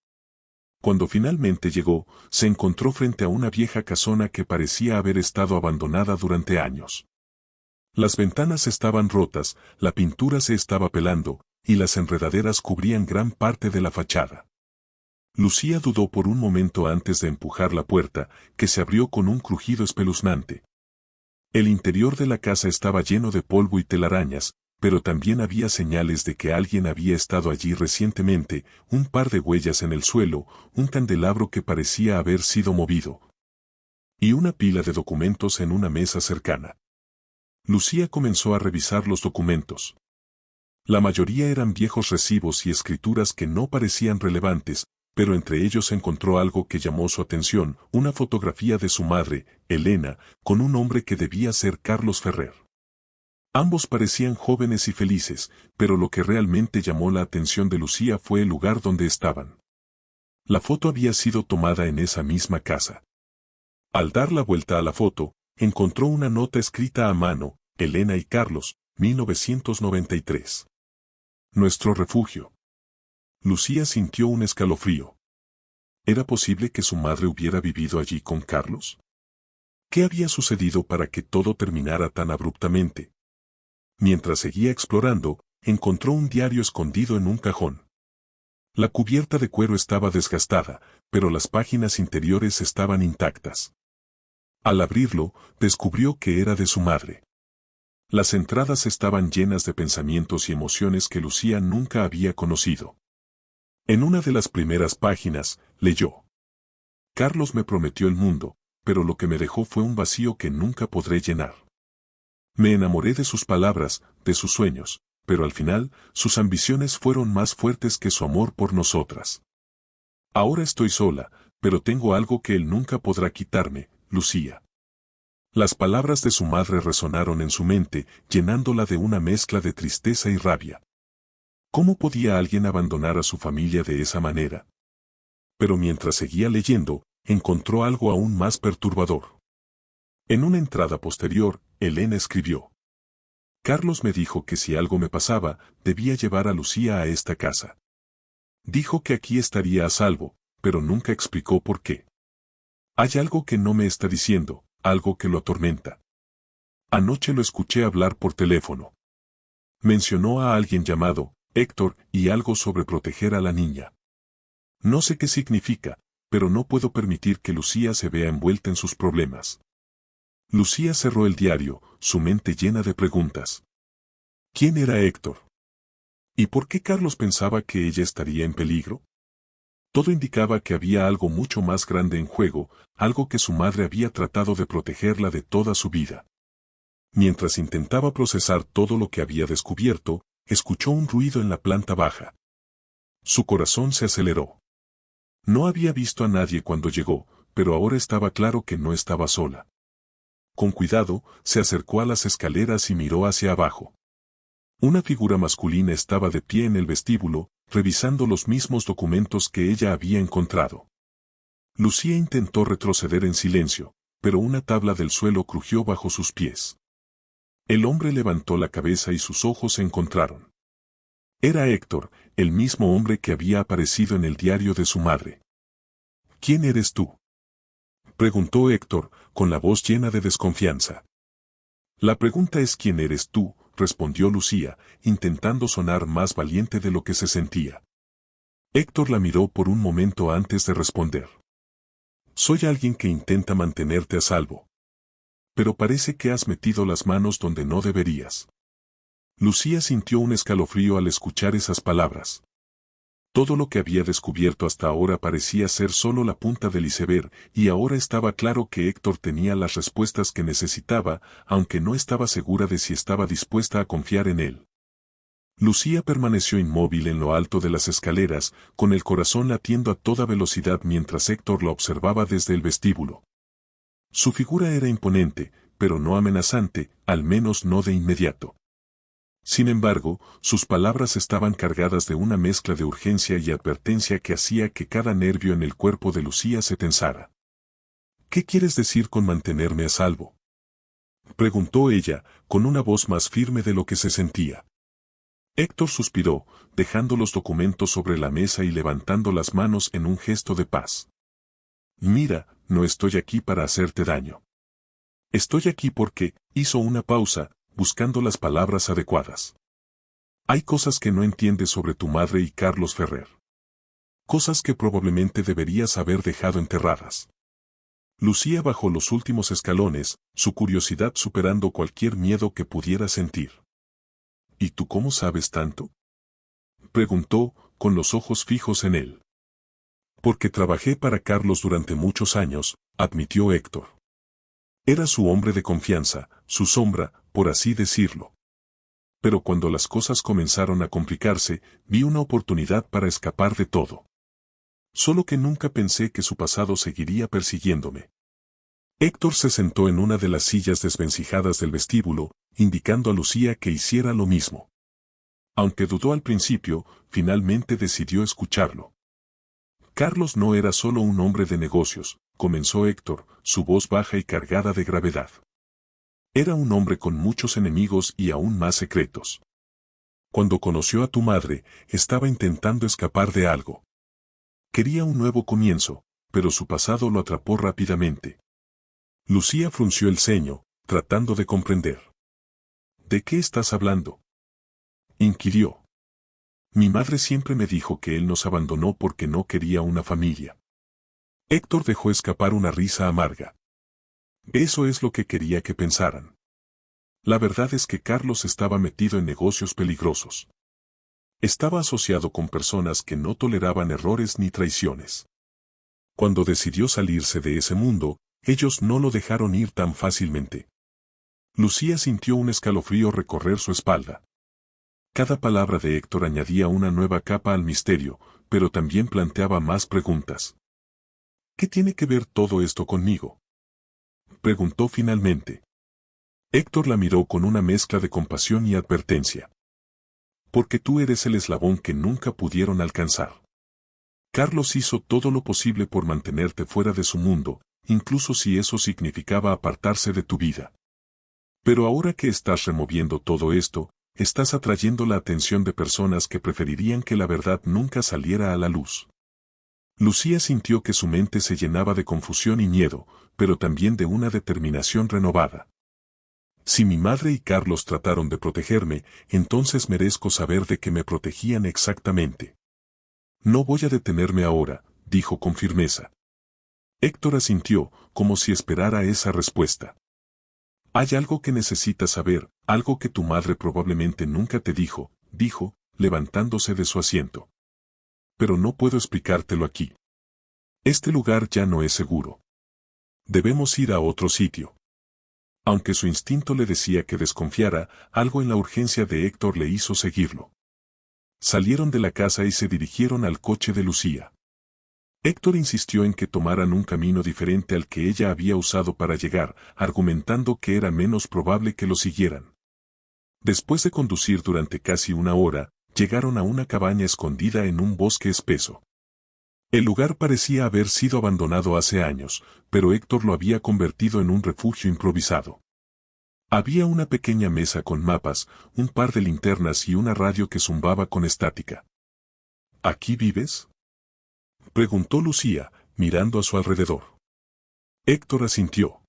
Cuando finalmente llegó, se encontró frente a una vieja casona que parecía haber estado abandonada durante años. Las ventanas estaban rotas, la pintura se estaba pelando, y las enredaderas cubrían gran parte de la fachada. Lucía dudó por un momento antes de empujar la puerta, que se abrió con un crujido espeluznante. El interior de la casa estaba lleno de polvo y telarañas, pero también había señales de que alguien había estado allí recientemente, un par de huellas en el suelo, un candelabro que parecía haber sido movido. Y una pila de documentos en una mesa cercana. Lucía comenzó a revisar los documentos. La mayoría eran viejos recibos y escrituras que no parecían relevantes, pero entre ellos encontró algo que llamó su atención, una fotografía de su madre, Elena, con un hombre que debía ser Carlos Ferrer. Ambos parecían jóvenes y felices, pero lo que realmente llamó la atención de Lucía fue el lugar donde estaban. La foto había sido tomada en esa misma casa. Al dar la vuelta a la foto, encontró una nota escrita a mano: Elena y Carlos, 1993. Nuestro refugio. Lucía sintió un escalofrío. ¿Era posible que su madre hubiera vivido allí con Carlos? ¿Qué había sucedido para que todo terminara tan abruptamente? Mientras seguía explorando, encontró un diario escondido en un cajón. La cubierta de cuero estaba desgastada, pero las páginas interiores estaban intactas. Al abrirlo, descubrió que era de su madre. Las entradas estaban llenas de pensamientos y emociones que Lucía nunca había conocido. En una de las primeras páginas, leyó: Carlos me prometió el mundo, pero lo que me dejó fue un vacío que nunca podré llenar. Me enamoré de sus palabras, de sus sueños, pero al final, sus ambiciones fueron más fuertes que su amor por nosotras. Ahora estoy sola, pero tengo algo que él nunca podrá quitarme, Lucía. Las palabras de su madre resonaron en su mente, llenándola de una mezcla de tristeza y rabia. ¿Cómo podía alguien abandonar a su familia de esa manera? Pero mientras seguía leyendo, encontró algo aún más perturbador. En una entrada posterior, Elena escribió: Carlos me dijo que si algo me pasaba, debía llevar a Lucía a esta casa. Dijo que aquí estaría a salvo, pero nunca explicó por qué. Hay algo que no me está diciendo, algo que lo atormenta. Anoche lo escuché hablar por teléfono. Mencionó a alguien llamado Héctor y algo sobre proteger a la niña. No sé qué significa, pero no puedo permitir que Lucía se vea envuelta en sus problemas. Lucía cerró el diario, su mente llena de preguntas. ¿Quién era Héctor? ¿Y por qué Carlos pensaba que ella estaría en peligro? Todo indicaba que había algo mucho más grande en juego, algo que su madre había tratado de protegerla de toda su vida. Mientras intentaba procesar todo lo que había descubierto, escuchó un ruido en la planta baja. Su corazón se aceleró. No había visto a nadie cuando llegó, pero ahora estaba claro que no estaba sola. Con cuidado, se acercó a las escaleras y miró hacia abajo. Una figura masculina estaba de pie en el vestíbulo, revisando los mismos documentos que ella había encontrado. Lucía intentó retroceder en silencio, pero una tabla del suelo crujió bajo sus pies. El hombre levantó la cabeza y sus ojos se encontraron. Era Héctor, el mismo hombre que había aparecido en el diario de su madre. ¿Quién eres tú?, preguntó Héctor, con la voz llena de desconfianza. La pregunta es ¿quién eres tú?, respondió Lucía, intentando sonar más valiente de lo que se sentía. Héctor la miró por un momento antes de responder. Soy alguien que intenta mantenerte a salvo. Pero parece que has metido las manos donde no deberías. Lucía sintió un escalofrío al escuchar esas palabras. Todo lo que había descubierto hasta ahora parecía ser solo la punta del iceberg, y ahora estaba claro que Héctor tenía las respuestas que necesitaba, aunque no estaba segura de si estaba dispuesta a confiar en él. Lucía permaneció inmóvil en lo alto de las escaleras, con el corazón latiendo a toda velocidad mientras Héctor la observaba desde el vestíbulo. Su figura era imponente, pero no amenazante, al menos no de inmediato. Sin embargo, sus palabras estaban cargadas de una mezcla de urgencia y advertencia que hacía que cada nervio en el cuerpo de Lucía se tensara. ¿Qué quieres decir con mantenerme a salvo?, preguntó ella, con una voz más firme de lo que se sentía. Héctor suspiró, dejando los documentos sobre la mesa y levantando las manos en un gesto de paz. Mira, no estoy aquí para hacerte daño. Estoy aquí porque, hizo una pausa, buscando las palabras adecuadas. Hay cosas que no entiendes sobre tu madre y Carlos Ferrer. Cosas que probablemente deberías haber dejado enterradas. Lucía bajó los últimos escalones, su curiosidad superando cualquier miedo que pudiera sentir. ¿Y tú cómo sabes tanto?, preguntó, con los ojos fijos en él. Porque trabajé para Carlos durante muchos años, admitió Héctor. Era su hombre de confianza, su sombra, por así decirlo. Pero cuando las cosas comenzaron a complicarse, vi una oportunidad para escapar de todo. Solo que nunca pensé que su pasado seguiría persiguiéndome. Héctor se sentó en una de las sillas desvencijadas del vestíbulo, indicando a Lucía que hiciera lo mismo. Aunque dudó al principio, finalmente decidió escucharlo. Carlos no era solo un hombre de negocios, comenzó Héctor, su voz baja y cargada de gravedad. Era un hombre con muchos enemigos y aún más secretos. Cuando conoció a tu madre, estaba intentando escapar de algo. Quería un nuevo comienzo, pero su pasado lo atrapó rápidamente. Lucía frunció el ceño, tratando de comprender. ¿De qué estás hablando?, inquirió. Mi madre siempre me dijo que él nos abandonó porque no quería una familia. Héctor dejó escapar una risa amarga. Eso es lo que quería que pensaran. La verdad es que Carlos estaba metido en negocios peligrosos. Estaba asociado con personas que no toleraban errores ni traiciones. Cuando decidió salirse de ese mundo, ellos no lo dejaron ir tan fácilmente. Lucía sintió un escalofrío recorrer su espalda. Cada palabra de Héctor añadía una nueva capa al misterio, pero también planteaba más preguntas. ¿Qué tiene que ver todo esto conmigo?, preguntó finalmente. Héctor la miró con una mezcla de compasión y advertencia. Porque tú eres el eslabón que nunca pudieron alcanzar. Carlos hizo todo lo posible por mantenerte fuera de su mundo, incluso si eso significaba apartarse de tu vida. Pero ahora que estás removiendo todo esto, estás atrayendo la atención de personas que preferirían que la verdad nunca saliera a la luz. Lucía sintió que su mente se llenaba de confusión y miedo, pero también de una determinación renovada. Si mi madre y Carlos trataron de protegerme, entonces merezco saber de qué me protegían exactamente. No voy a detenerme ahora, dijo con firmeza. Héctor asintió, como si esperara esa respuesta. Hay algo que necesitas saber, algo que tu madre probablemente nunca te dijo, dijo, levantándose de su asiento. Pero no puedo explicártelo aquí. Este lugar ya no es seguro. Debemos ir a otro sitio. Aunque su instinto le decía que desconfiara, algo en la urgencia de Héctor le hizo seguirlo. Salieron de la casa y se dirigieron al coche de Lucía. Héctor insistió en que tomaran un camino diferente al que ella había usado para llegar, argumentando que era menos probable que lo siguieran. Después de conducir durante casi una hora, llegaron a una cabaña escondida en un bosque espeso. El lugar parecía haber sido abandonado hace años, pero Héctor lo había convertido en un refugio improvisado. Había una pequeña mesa con mapas, un par de linternas y una radio que zumbaba con estática. ¿Aquí vives?, preguntó Lucía, mirando a su alrededor. Héctor asintió.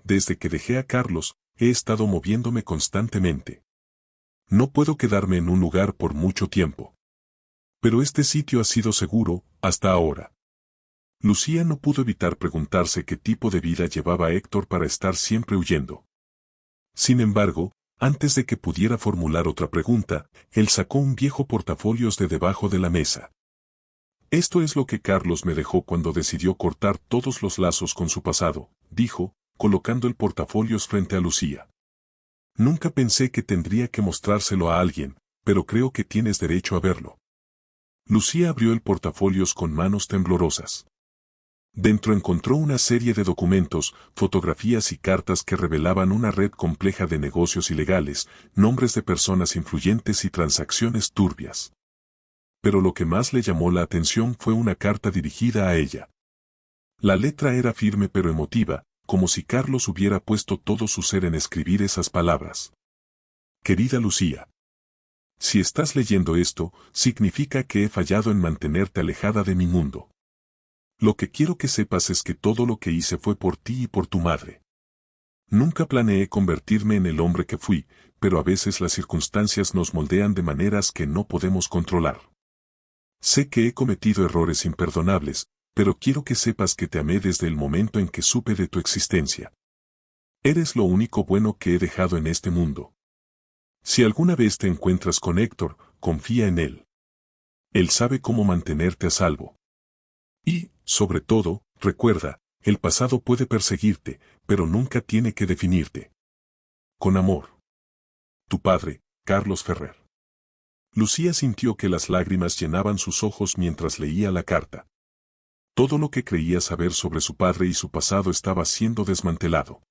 Desde que dejé a Carlos, he estado moviéndome constantemente. No puedo quedarme en un lugar por mucho tiempo. Pero este sitio ha sido seguro, hasta ahora. Lucía no pudo evitar preguntarse qué tipo de vida llevaba Héctor para estar siempre huyendo. Sin embargo, antes de que pudiera formular otra pregunta, él sacó un viejo portafolios de debajo de la mesa. Esto es lo que Carlos me dejó cuando decidió cortar todos los lazos con su pasado, dijo, colocando el portafolios frente a Lucía. Nunca pensé que tendría que mostrárselo a alguien, pero creo que tienes derecho a verlo. Lucía abrió el portafolios con manos temblorosas. Dentro encontró una serie de documentos, fotografías y cartas que revelaban una red compleja de negocios ilegales, nombres de personas influyentes y transacciones turbias. Pero lo que más le llamó la atención fue una carta dirigida a ella. La letra era firme pero emotiva, como si Carlos hubiera puesto todo su ser en escribir esas palabras. Querida Lucía. Si estás leyendo esto, significa que he fallado en mantenerte alejada de mi mundo. Lo que quiero que sepas es que todo lo que hice fue por ti y por tu madre. Nunca planeé convertirme en el hombre que fui, pero a veces las circunstancias nos moldean de maneras que no podemos controlar. Sé que he cometido errores imperdonables, pero quiero que sepas que te amé desde el momento en que supe de tu existencia. Eres lo único bueno que he dejado en este mundo. Si alguna vez te encuentras con Héctor, confía en él. Él sabe cómo mantenerte a salvo. Y, sobre todo, recuerda, el pasado puede perseguirte, pero nunca tiene que definirte. Con amor. Tu padre, Carlos Ferrer. Lucía sintió que las lágrimas llenaban sus ojos mientras leía la carta. Todo lo que creía saber sobre su padre y su pasado estaba siendo desmantelado.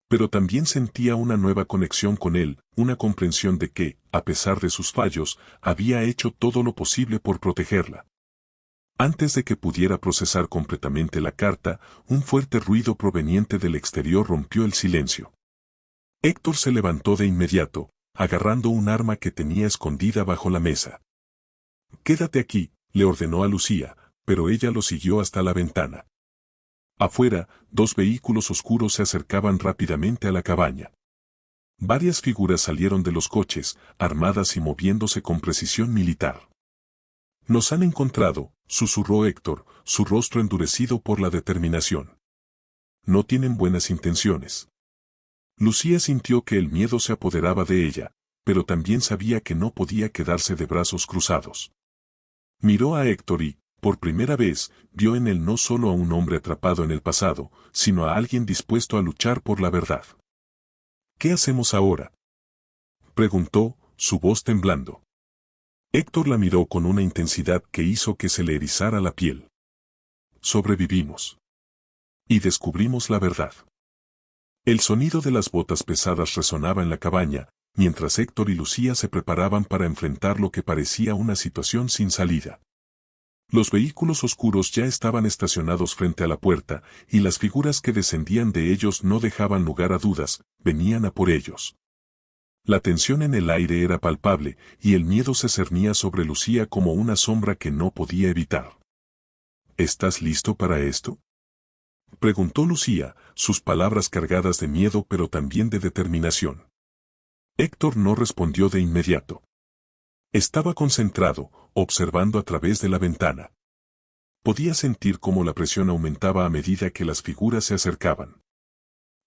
Pero también sentía una nueva conexión con él, una comprensión de que, a pesar de sus fallos, había hecho todo lo posible por protegerla. Antes de que pudiera procesar completamente la carta, un fuerte ruido proveniente del exterior rompió el silencio. Héctor se levantó de inmediato, agarrando un arma que tenía escondida bajo la mesa. «Quédate aquí», le ordenó a Lucía, pero ella lo siguió hasta la ventana. Afuera, dos vehículos oscuros se acercaban rápidamente a la cabaña. Varias figuras salieron de los coches, armadas y moviéndose con precisión militar. «Nos han encontrado», susurró Héctor, su rostro endurecido por la determinación. «No tienen buenas intenciones». Lucía sintió que el miedo se apoderaba de ella, pero también sabía que no podía quedarse de brazos cruzados. Miró a Héctor y, por primera vez, vio en él no solo a un hombre atrapado en el pasado, sino a alguien dispuesto a luchar por la verdad. «¿Qué hacemos ahora?», preguntó, su voz temblando. Héctor la miró con una intensidad que hizo que se le erizara la piel. «Sobrevivimos. Y descubrimos la verdad». El sonido de las botas pesadas resonaba en la cabaña, mientras Héctor y Lucía se preparaban para enfrentar lo que parecía una situación sin salida. Los vehículos oscuros ya estaban estacionados frente a la puerta, y las figuras que descendían de ellos no dejaban lugar a dudas, venían a por ellos. La tensión en el aire era palpable, y el miedo se cernía sobre Lucía como una sombra que no podía evitar. «¿Estás listo para esto?», preguntó Lucía, sus palabras cargadas de miedo pero también de determinación. Héctor no respondió de inmediato. Estaba concentrado, observando a través de la ventana. Podía sentir cómo la presión aumentaba a medida que las figuras se acercaban.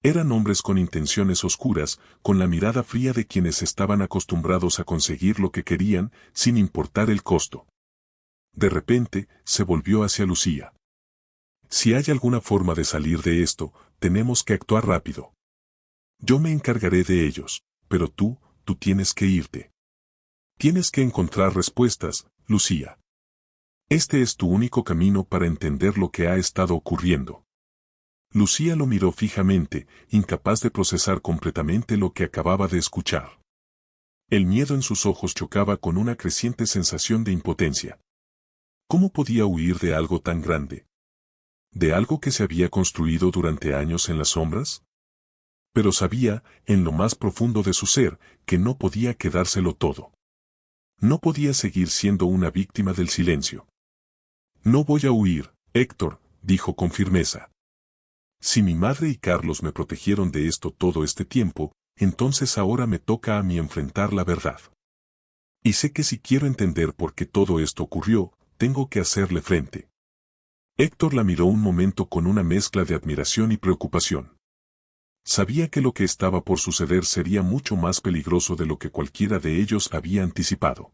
Eran hombres con intenciones oscuras, con la mirada fría de quienes estaban acostumbrados a conseguir lo que querían, sin importar el costo. De repente, se volvió hacia Lucía. «Si hay alguna forma de salir de esto, tenemos que actuar rápido. Yo me encargaré de ellos, pero tú tienes que irte. Tienes que encontrar respuestas, Lucía. Este es tu único camino para entender lo que ha estado ocurriendo». Lucía lo miró fijamente, incapaz de procesar completamente lo que acababa de escuchar. El miedo en sus ojos chocaba con una creciente sensación de impotencia. ¿Cómo podía huir de algo tan grande? ¿De algo que se había construido durante años en las sombras? Pero sabía, en lo más profundo de su ser, que no podía quedárselo todo. No podía seguir siendo una víctima del silencio. «No voy a huir, Héctor», dijo con firmeza. «Si mi madre y Carlos me protegieron de esto todo este tiempo, entonces ahora me toca a mí enfrentar la verdad. Y sé que si quiero entender por qué todo esto ocurrió, tengo que hacerle frente». Héctor la miró un momento con una mezcla de admiración y preocupación. Sabía que lo que estaba por suceder sería mucho más peligroso de lo que cualquiera de ellos había anticipado.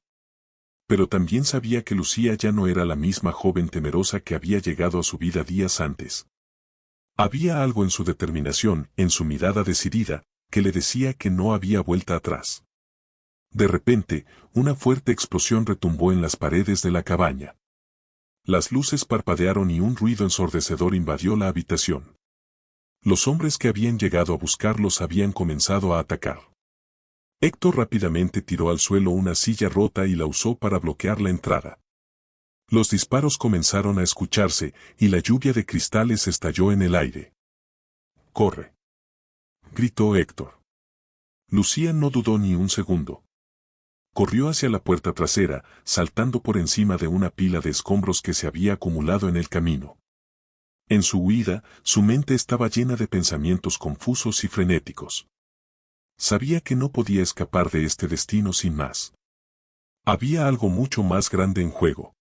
Pero también sabía que Lucía ya no era la misma joven temerosa que había llegado a su vida días antes. Había algo en su determinación, en su mirada decidida, que le decía que no había vuelta atrás. De repente, una fuerte explosión retumbó en las paredes de la cabaña. Las luces parpadearon y un ruido ensordecedor invadió la habitación. Los hombres que habían llegado a buscarlos habían comenzado a atacar. Héctor rápidamente tiró al suelo una silla rota y la usó para bloquear la entrada. Los disparos comenzaron a escucharse, y la lluvia de cristales estalló en el aire. «¡Corre!», gritó Héctor. Lucía no dudó ni un segundo. Corrió hacia la puerta trasera, saltando por encima de una pila de escombros que se había acumulado en el camino. En su huida, su mente estaba llena de pensamientos confusos y frenéticos. Sabía que no podía escapar de este destino sin más. Había algo mucho más grande en juego.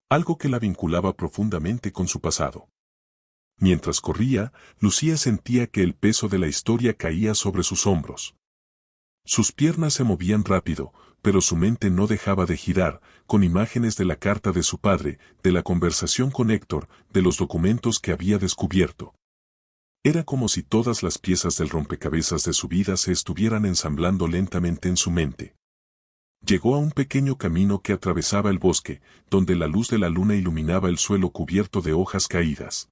Algo que la vinculaba profundamente con su pasado. Mientras corría, Lucía sentía que el peso de la historia caía sobre sus hombros. Sus piernas se movían rápido, pero su mente no dejaba de girar, con imágenes de la carta de su padre, de la conversación con Héctor, de los documentos que había descubierto. Era como si todas las piezas del rompecabezas de su vida se estuvieran ensamblando lentamente en su mente. Llegó a un pequeño camino que atravesaba el bosque, donde la luz de la luna iluminaba el suelo cubierto de hojas caídas.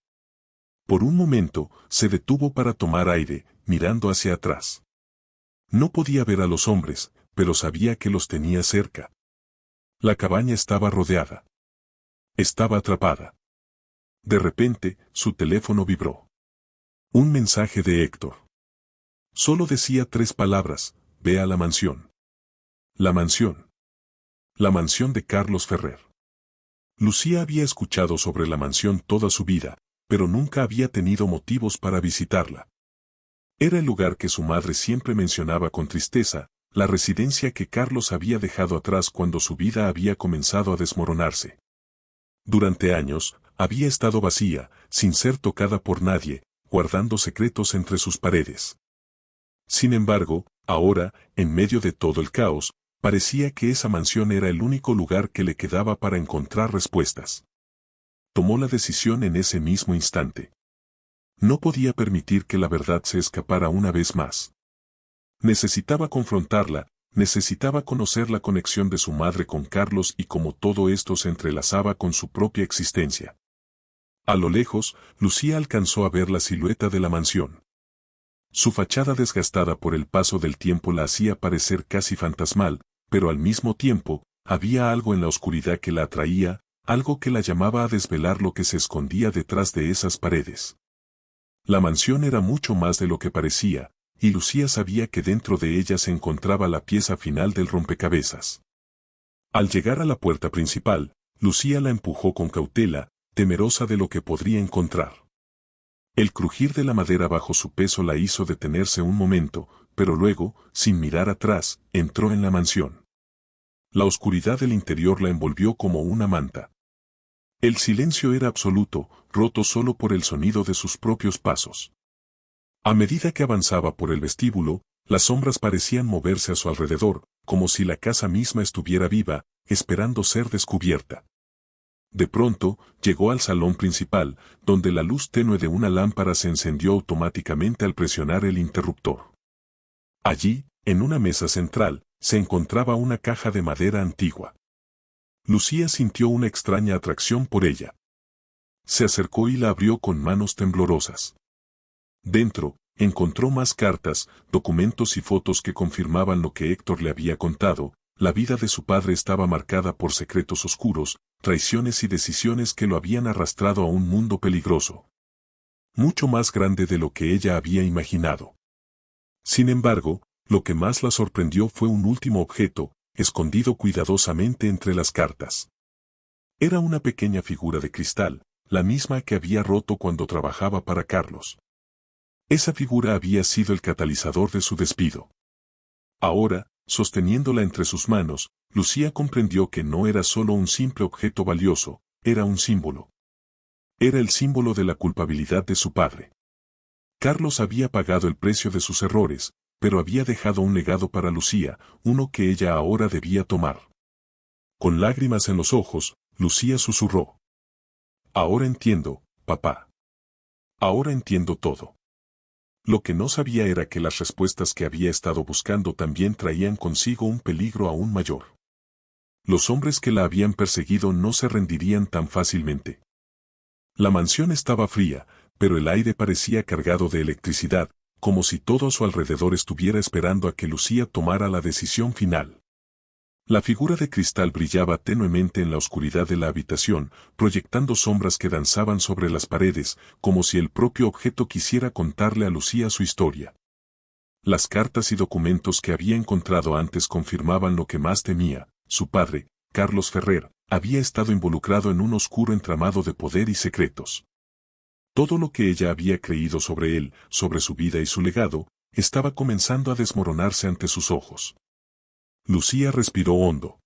Por un momento, se detuvo para tomar aire, mirando hacia atrás. No podía ver a los hombres, pero sabía que los tenía cerca. La cabaña estaba rodeada. Estaba atrapada. De repente, su teléfono vibró. Un mensaje de Héctor. Solo decía 3 palabras: ve a la mansión. La mansión. La mansión de Carlos Ferrer. Lucía había escuchado sobre la mansión toda su vida, pero nunca había tenido motivos para visitarla. Era el lugar que su madre siempre mencionaba con tristeza, la residencia que Carlos había dejado atrás cuando su vida había comenzado a desmoronarse. Durante años, había estado vacía, sin ser tocada por nadie, guardando secretos entre sus paredes. Sin embargo, ahora, en medio de todo el caos, parecía que esa mansión era el único lugar que le quedaba para encontrar respuestas. Tomó la decisión en ese mismo instante. No podía permitir que la verdad se escapara una vez más. Necesitaba confrontarla, necesitaba conocer la conexión de su madre con Carlos y cómo todo esto se entrelazaba con su propia existencia. A lo lejos, Lucía alcanzó a ver la silueta de la mansión. Su fachada desgastada por el paso del tiempo la hacía parecer casi fantasmal, pero al mismo tiempo, había algo en la oscuridad que la atraía, algo que la llamaba a desvelar lo que se escondía detrás de esas paredes. La mansión era mucho más de lo que parecía, y Lucía sabía que dentro de ella se encontraba la pieza final del rompecabezas. Al llegar a la puerta principal, Lucía la empujó con cautela, temerosa de lo que podría encontrar. El crujir de la madera bajo su peso la hizo detenerse un momento, pero luego, sin mirar atrás, entró en la mansión. La oscuridad del interior la envolvió como una manta. El silencio era absoluto, roto solo por el sonido de sus propios pasos. A medida que avanzaba por el vestíbulo, las sombras parecían moverse a su alrededor, como si la casa misma estuviera viva, esperando ser descubierta. De pronto, llegó al salón principal, donde la luz tenue de una lámpara se encendió automáticamente al presionar el interruptor. Allí, en una mesa central, se encontraba una caja de madera antigua. Lucía sintió una extraña atracción por ella. Se acercó y la abrió con manos temblorosas. Dentro, encontró más cartas, documentos y fotos que confirmaban lo que Héctor le había contado. La vida de su padre estaba marcada por secretos oscuros, traiciones y decisiones que lo habían arrastrado a un mundo peligroso. Mucho más grande de lo que ella había imaginado. Sin embargo, lo que más la sorprendió fue un último objeto, escondido cuidadosamente entre las cartas. Era una pequeña figura de cristal, la misma que había roto cuando trabajaba para Carlos. Esa figura había sido el catalizador de su despido. Ahora, sosteniéndola entre sus manos, Lucía comprendió que no era solo un simple objeto valioso, era un símbolo. Era el símbolo de la culpabilidad de su padre. Carlos había pagado el precio de sus errores, pero había dejado un legado para Lucía, uno que ella ahora debía tomar. Con lágrimas en los ojos, Lucía susurró: «Ahora entiendo, papá. Ahora entiendo todo». Lo que no sabía era que las respuestas que había estado buscando también traían consigo un peligro aún mayor. Los hombres que la habían perseguido no se rendirían tan fácilmente. La mansión estaba fría, pero el aire parecía cargado de electricidad, como si todo a su alrededor estuviera esperando a que Lucía tomara la decisión final. La figura de cristal brillaba tenuemente en la oscuridad de la habitación, proyectando sombras que danzaban sobre las paredes, como si el propio objeto quisiera contarle a Lucía su historia. Las cartas y documentos que había encontrado antes confirmaban lo que más temía: su padre, Carlos Ferrer, había estado involucrado en un oscuro entramado de poder y secretos. Todo lo que ella había creído sobre él, sobre su vida y su legado, estaba comenzando a desmoronarse ante sus ojos. Lucía respiró hondo.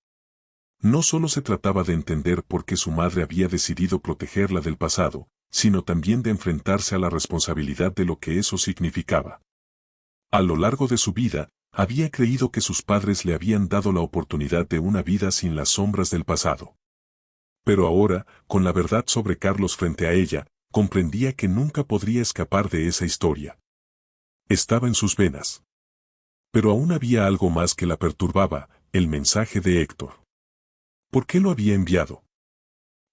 No solo se trataba de entender por qué su madre había decidido protegerla del pasado, sino también de enfrentarse a la responsabilidad de lo que eso significaba. A lo largo de su vida, había creído que sus padres le habían dado la oportunidad de una vida sin las sombras del pasado. Pero ahora, con la verdad sobre Carlos frente a ella, comprendía que nunca podría escapar de esa historia. Estaba en sus venas. Pero aún había algo más que la perturbaba: el mensaje de Héctor. ¿Por qué lo había enviado?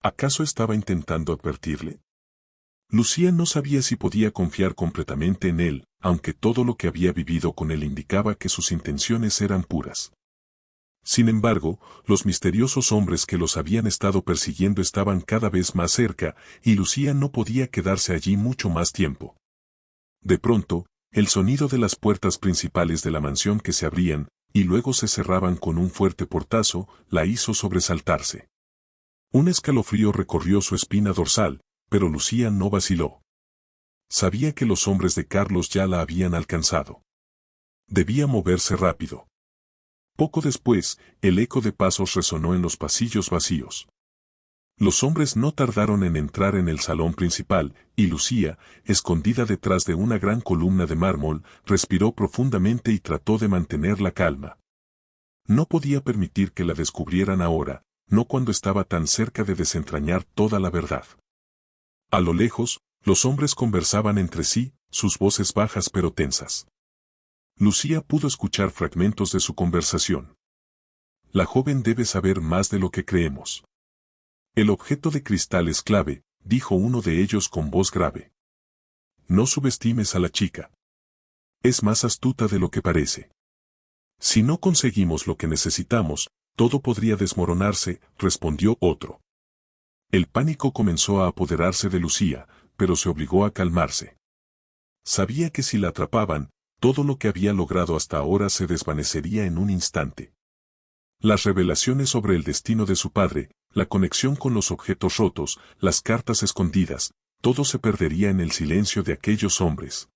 ¿Acaso estaba intentando advertirle? Lucía no sabía si podía confiar completamente en él, aunque todo lo que había vivido con él indicaba que sus intenciones eran puras. Sin embargo, los misteriosos hombres que los habían estado persiguiendo estaban cada vez más cerca, y Lucía no podía quedarse allí mucho más tiempo. De pronto, el sonido de las puertas principales de la mansión que se abrían, y luego se cerraban con un fuerte portazo, la hizo sobresaltarse. Un escalofrío recorrió su espina dorsal, pero Lucía no vaciló. Sabía que los hombres de Carlos ya la habían alcanzado. Debía moverse rápido. Poco después, el eco de pasos resonó en los pasillos vacíos. Los hombres no tardaron en entrar en el salón principal, y Lucía, escondida detrás de una gran columna de mármol, respiró profundamente y trató de mantener la calma. No podía permitir que la descubrieran ahora, no cuando estaba tan cerca de desentrañar toda la verdad. A lo lejos, los hombres conversaban entre sí, sus voces bajas pero tensas. Lucía pudo escuchar fragmentos de su conversación. La joven debe saber más de lo que creemos. El objeto de cristal es clave, dijo uno de ellos con voz grave. No subestimes a la chica. Es más astuta de lo que parece. Si no conseguimos lo que necesitamos, todo podría desmoronarse, respondió otro. El pánico comenzó a apoderarse de Lucía, pero se obligó a calmarse. Sabía que si la atrapaban, todo lo que había logrado hasta ahora se desvanecería en un instante. Las revelaciones sobre el destino de su padre, la conexión con los objetos rotos, las cartas escondidas, todo se perdería en el silencio de aquellos hombres.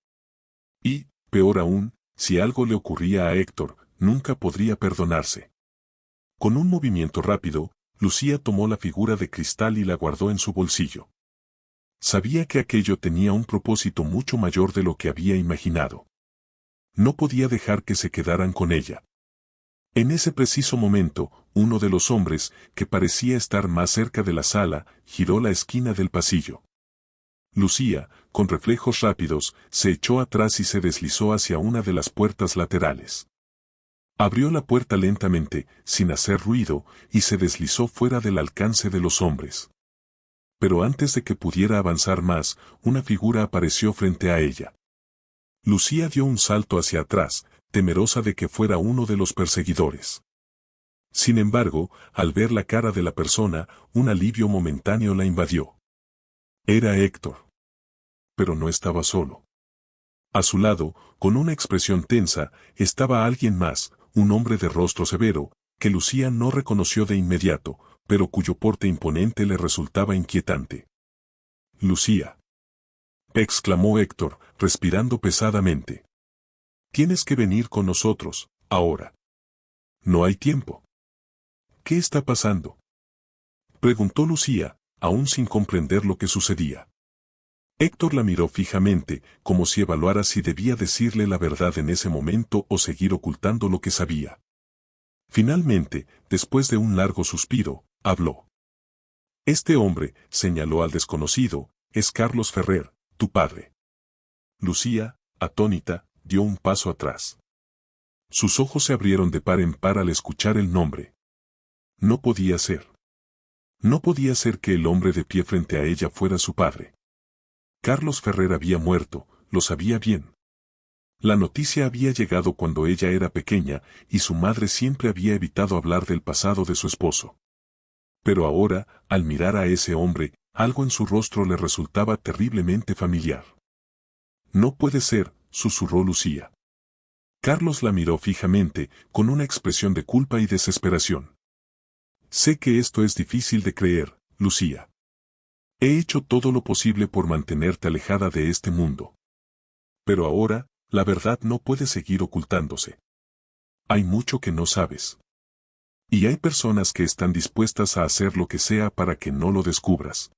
Y, peor aún, si algo le ocurría a Héctor, nunca podría perdonarse. Con un movimiento rápido, Lucía tomó la figura de cristal y la guardó en su bolsillo. Sabía que aquello tenía un propósito mucho mayor de lo que había imaginado. No podía dejar que se quedaran con ella. En ese preciso momento, uno de los hombres, que parecía estar más cerca de la sala, giró la esquina del pasillo. Lucía, con reflejos rápidos, se echó atrás y se deslizó hacia una de las puertas laterales. Abrió la puerta lentamente, sin hacer ruido, y se deslizó fuera del alcance de los hombres. Pero antes de que pudiera avanzar más, una figura apareció frente a ella. Lucía dio un salto hacia atrás, temerosa de que fuera uno de los perseguidores. Sin embargo, al ver la cara de la persona, un alivio momentáneo la invadió. Era Héctor. Pero no estaba solo. A su lado, con una expresión tensa, estaba alguien más, un hombre de rostro severo, que Lucía no reconoció de inmediato, pero cuyo porte imponente le resultaba inquietante. Lucía, exclamó Héctor, respirando pesadamente. Tienes que venir con nosotros, ahora. No hay tiempo. ¿Qué está pasando? Preguntó Lucía, aún sin comprender lo que sucedía. Héctor la miró fijamente, como si evaluara si debía decirle la verdad en ese momento o seguir ocultando lo que sabía. Finalmente, después de un largo suspiro, habló. Este hombre, señaló al desconocido, es Carlos Ferrer, tu padre. Lucía, atónita, dio un paso atrás. Sus ojos se abrieron de par en par al escuchar el nombre. No podía ser. No podía ser que el hombre de pie frente a ella fuera su padre. Carlos Ferrer había muerto, lo sabía bien. La noticia había llegado cuando ella era pequeña, y su madre siempre había evitado hablar del pasado de su esposo. Pero ahora, al mirar a ese hombre, algo en su rostro le resultaba terriblemente familiar. No puede ser, susurró Lucía. Carlos la miró fijamente, con una expresión de culpa y desesperación. Sé que esto es difícil de creer, Lucía. He hecho todo lo posible por mantenerte alejada de este mundo. Pero ahora, la verdad no puede seguir ocultándose. Hay mucho que no sabes. Y hay personas que están dispuestas a hacer lo que sea para que no lo descubras.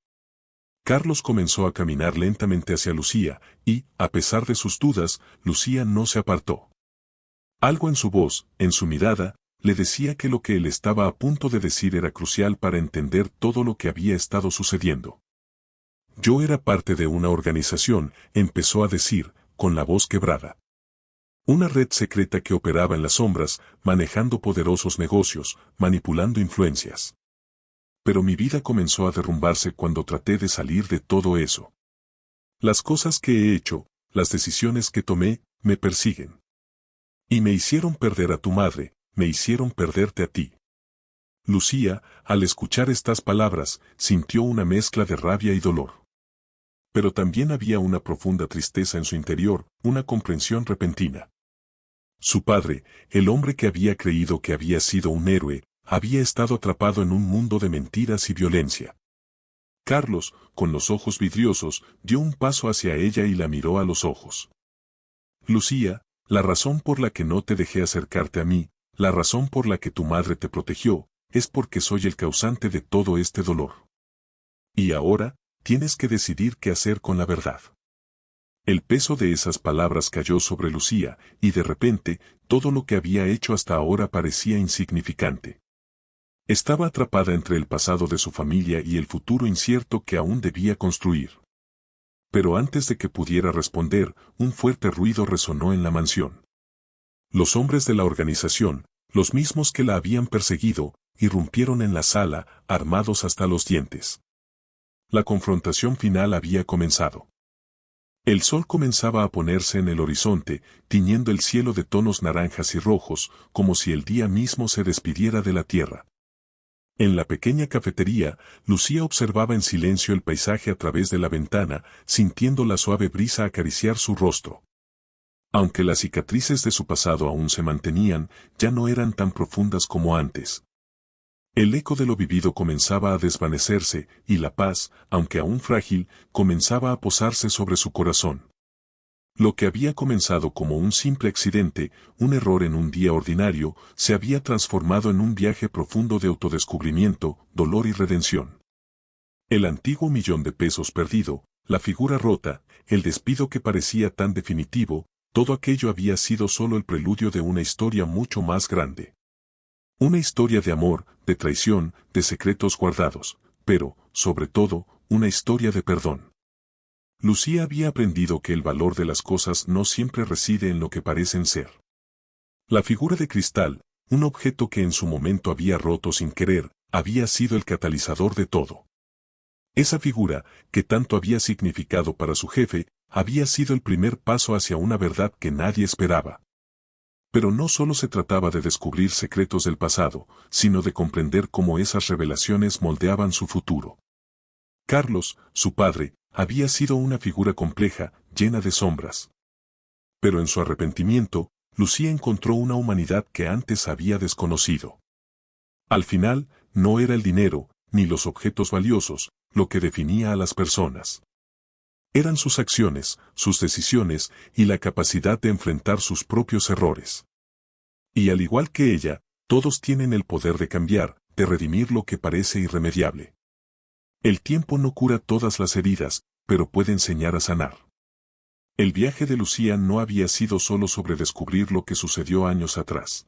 Carlos comenzó a caminar lentamente hacia Lucía, y, a pesar de sus dudas, Lucía no se apartó. Algo en su voz, en su mirada, le decía que lo que él estaba a punto de decir era crucial para entender todo lo que había estado sucediendo. Yo era parte de una organización, empezó a decir, con la voz quebrada. Una red secreta que operaba en las sombras, manejando poderosos negocios, manipulando influencias. Pero mi vida comenzó a derrumbarse cuando traté de salir de todo eso. Las cosas que he hecho, las decisiones que tomé, me persiguen. Y me hicieron perder a tu madre, me hicieron perderte a ti. Lucía, al escuchar estas palabras, sintió una mezcla de rabia y dolor. Pero también había una profunda tristeza en su interior, una comprensión repentina. Su padre, el hombre que había creído que había sido un héroe, había estado atrapado en un mundo de mentiras y violencia. Carlos, con los ojos vidriosos, dio un paso hacia ella y la miró a los ojos. Lucía, la razón por la que no te dejé acercarte a mí, la razón por la que tu madre te protegió, es porque soy el causante de todo este dolor. Y ahora, tienes que decidir qué hacer con la verdad. El peso de esas palabras cayó sobre Lucía, y de repente, todo lo que había hecho hasta ahora parecía insignificante. Estaba atrapada entre el pasado de su familia y el futuro incierto que aún debía construir. Pero antes de que pudiera responder, un fuerte ruido resonó en la mansión. Los hombres de la organización, los mismos que la habían perseguido, irrumpieron en la sala, armados hasta los dientes. La confrontación final había comenzado. El sol comenzaba a ponerse en el horizonte, tiñendo el cielo de tonos naranjas y rojos, como si el día mismo se despidiera de la tierra. En la pequeña cafetería, Lucía observaba en silencio el paisaje a través de la ventana, sintiendo la suave brisa acariciar su rostro. Aunque las cicatrices de su pasado aún se mantenían, ya no eran tan profundas como antes. El eco de lo vivido comenzaba a desvanecerse, y la paz, aunque aún frágil, comenzaba a posarse sobre su corazón. Lo que había comenzado como un simple accidente, un error en un día ordinario, se había transformado en un viaje profundo de autodescubrimiento, dolor y redención. El antiguo $1.000.000 perdido, la figura rota, el despido que parecía tan definitivo, todo aquello había sido solo el preludio de una historia mucho más grande. Una historia de amor, de traición, de secretos guardados, pero, sobre todo, una historia de perdón. Lucía había aprendido que el valor de las cosas no siempre reside en lo que parecen ser. La figura de cristal, un objeto que en su momento había roto sin querer, había sido el catalizador de todo. Esa figura, que tanto había significado para su jefe, había sido el primer paso hacia una verdad que nadie esperaba. Pero no solo se trataba de descubrir secretos del pasado, sino de comprender cómo esas revelaciones moldeaban su futuro. Carlos, su padre, había sido una figura compleja, llena de sombras. Pero en su arrepentimiento, Lucía encontró una humanidad que antes había desconocido. Al final, no era el dinero, ni los objetos valiosos, lo que definía a las personas. Eran sus acciones, sus decisiones y la capacidad de enfrentar sus propios errores. Y al igual que ella, todos tienen el poder de cambiar, de redimir lo que parece irremediable. El tiempo no cura todas las heridas, pero puede enseñar a sanar. El viaje de Lucía no había sido solo sobre descubrir lo que sucedió años atrás.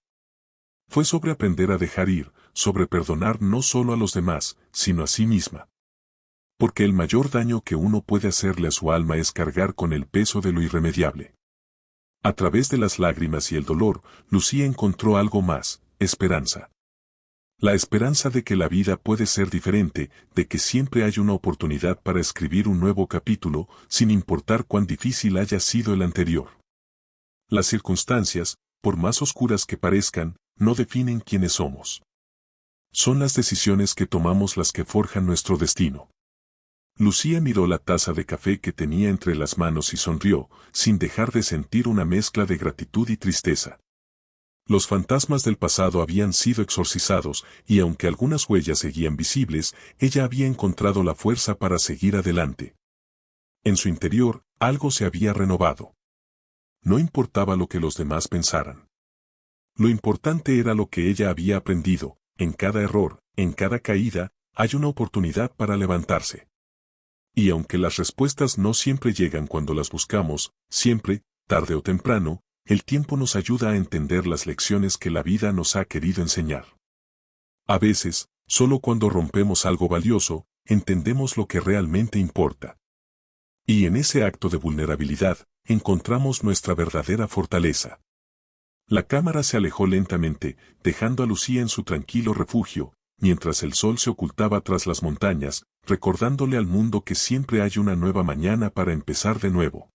Fue sobre aprender a dejar ir, sobre perdonar no solo a los demás, sino a sí misma. Porque el mayor daño que uno puede hacerle a su alma es cargar con el peso de lo irremediable. A través de las lágrimas y el dolor, Lucía encontró algo más, esperanza. La esperanza de que la vida puede ser diferente, de que siempre hay una oportunidad para escribir un nuevo capítulo, sin importar cuán difícil haya sido el anterior. Las circunstancias, por más oscuras que parezcan, no definen quiénes somos. Son las decisiones que tomamos las que forjan nuestro destino. Lucía miró la taza de café que tenía entre las manos y sonrió, sin dejar de sentir una mezcla de gratitud y tristeza. Los fantasmas del pasado habían sido exorcizados, y aunque algunas huellas seguían visibles, ella había encontrado la fuerza para seguir adelante. En su interior, algo se había renovado. No importaba lo que los demás pensaran. Lo importante era lo que ella había aprendido, en cada error, en cada caída, hay una oportunidad para levantarse. Y aunque las respuestas no siempre llegan cuando las buscamos, siempre, tarde o temprano, el tiempo nos ayuda a entender las lecciones que la vida nos ha querido enseñar. A veces, solo cuando rompemos algo valioso, entendemos lo que realmente importa. Y en ese acto de vulnerabilidad, encontramos nuestra verdadera fortaleza. La cámara se alejó lentamente, dejando a Lucía en su tranquilo refugio, mientras el sol se ocultaba tras las montañas, recordándole al mundo que siempre hay una nueva mañana para empezar de nuevo.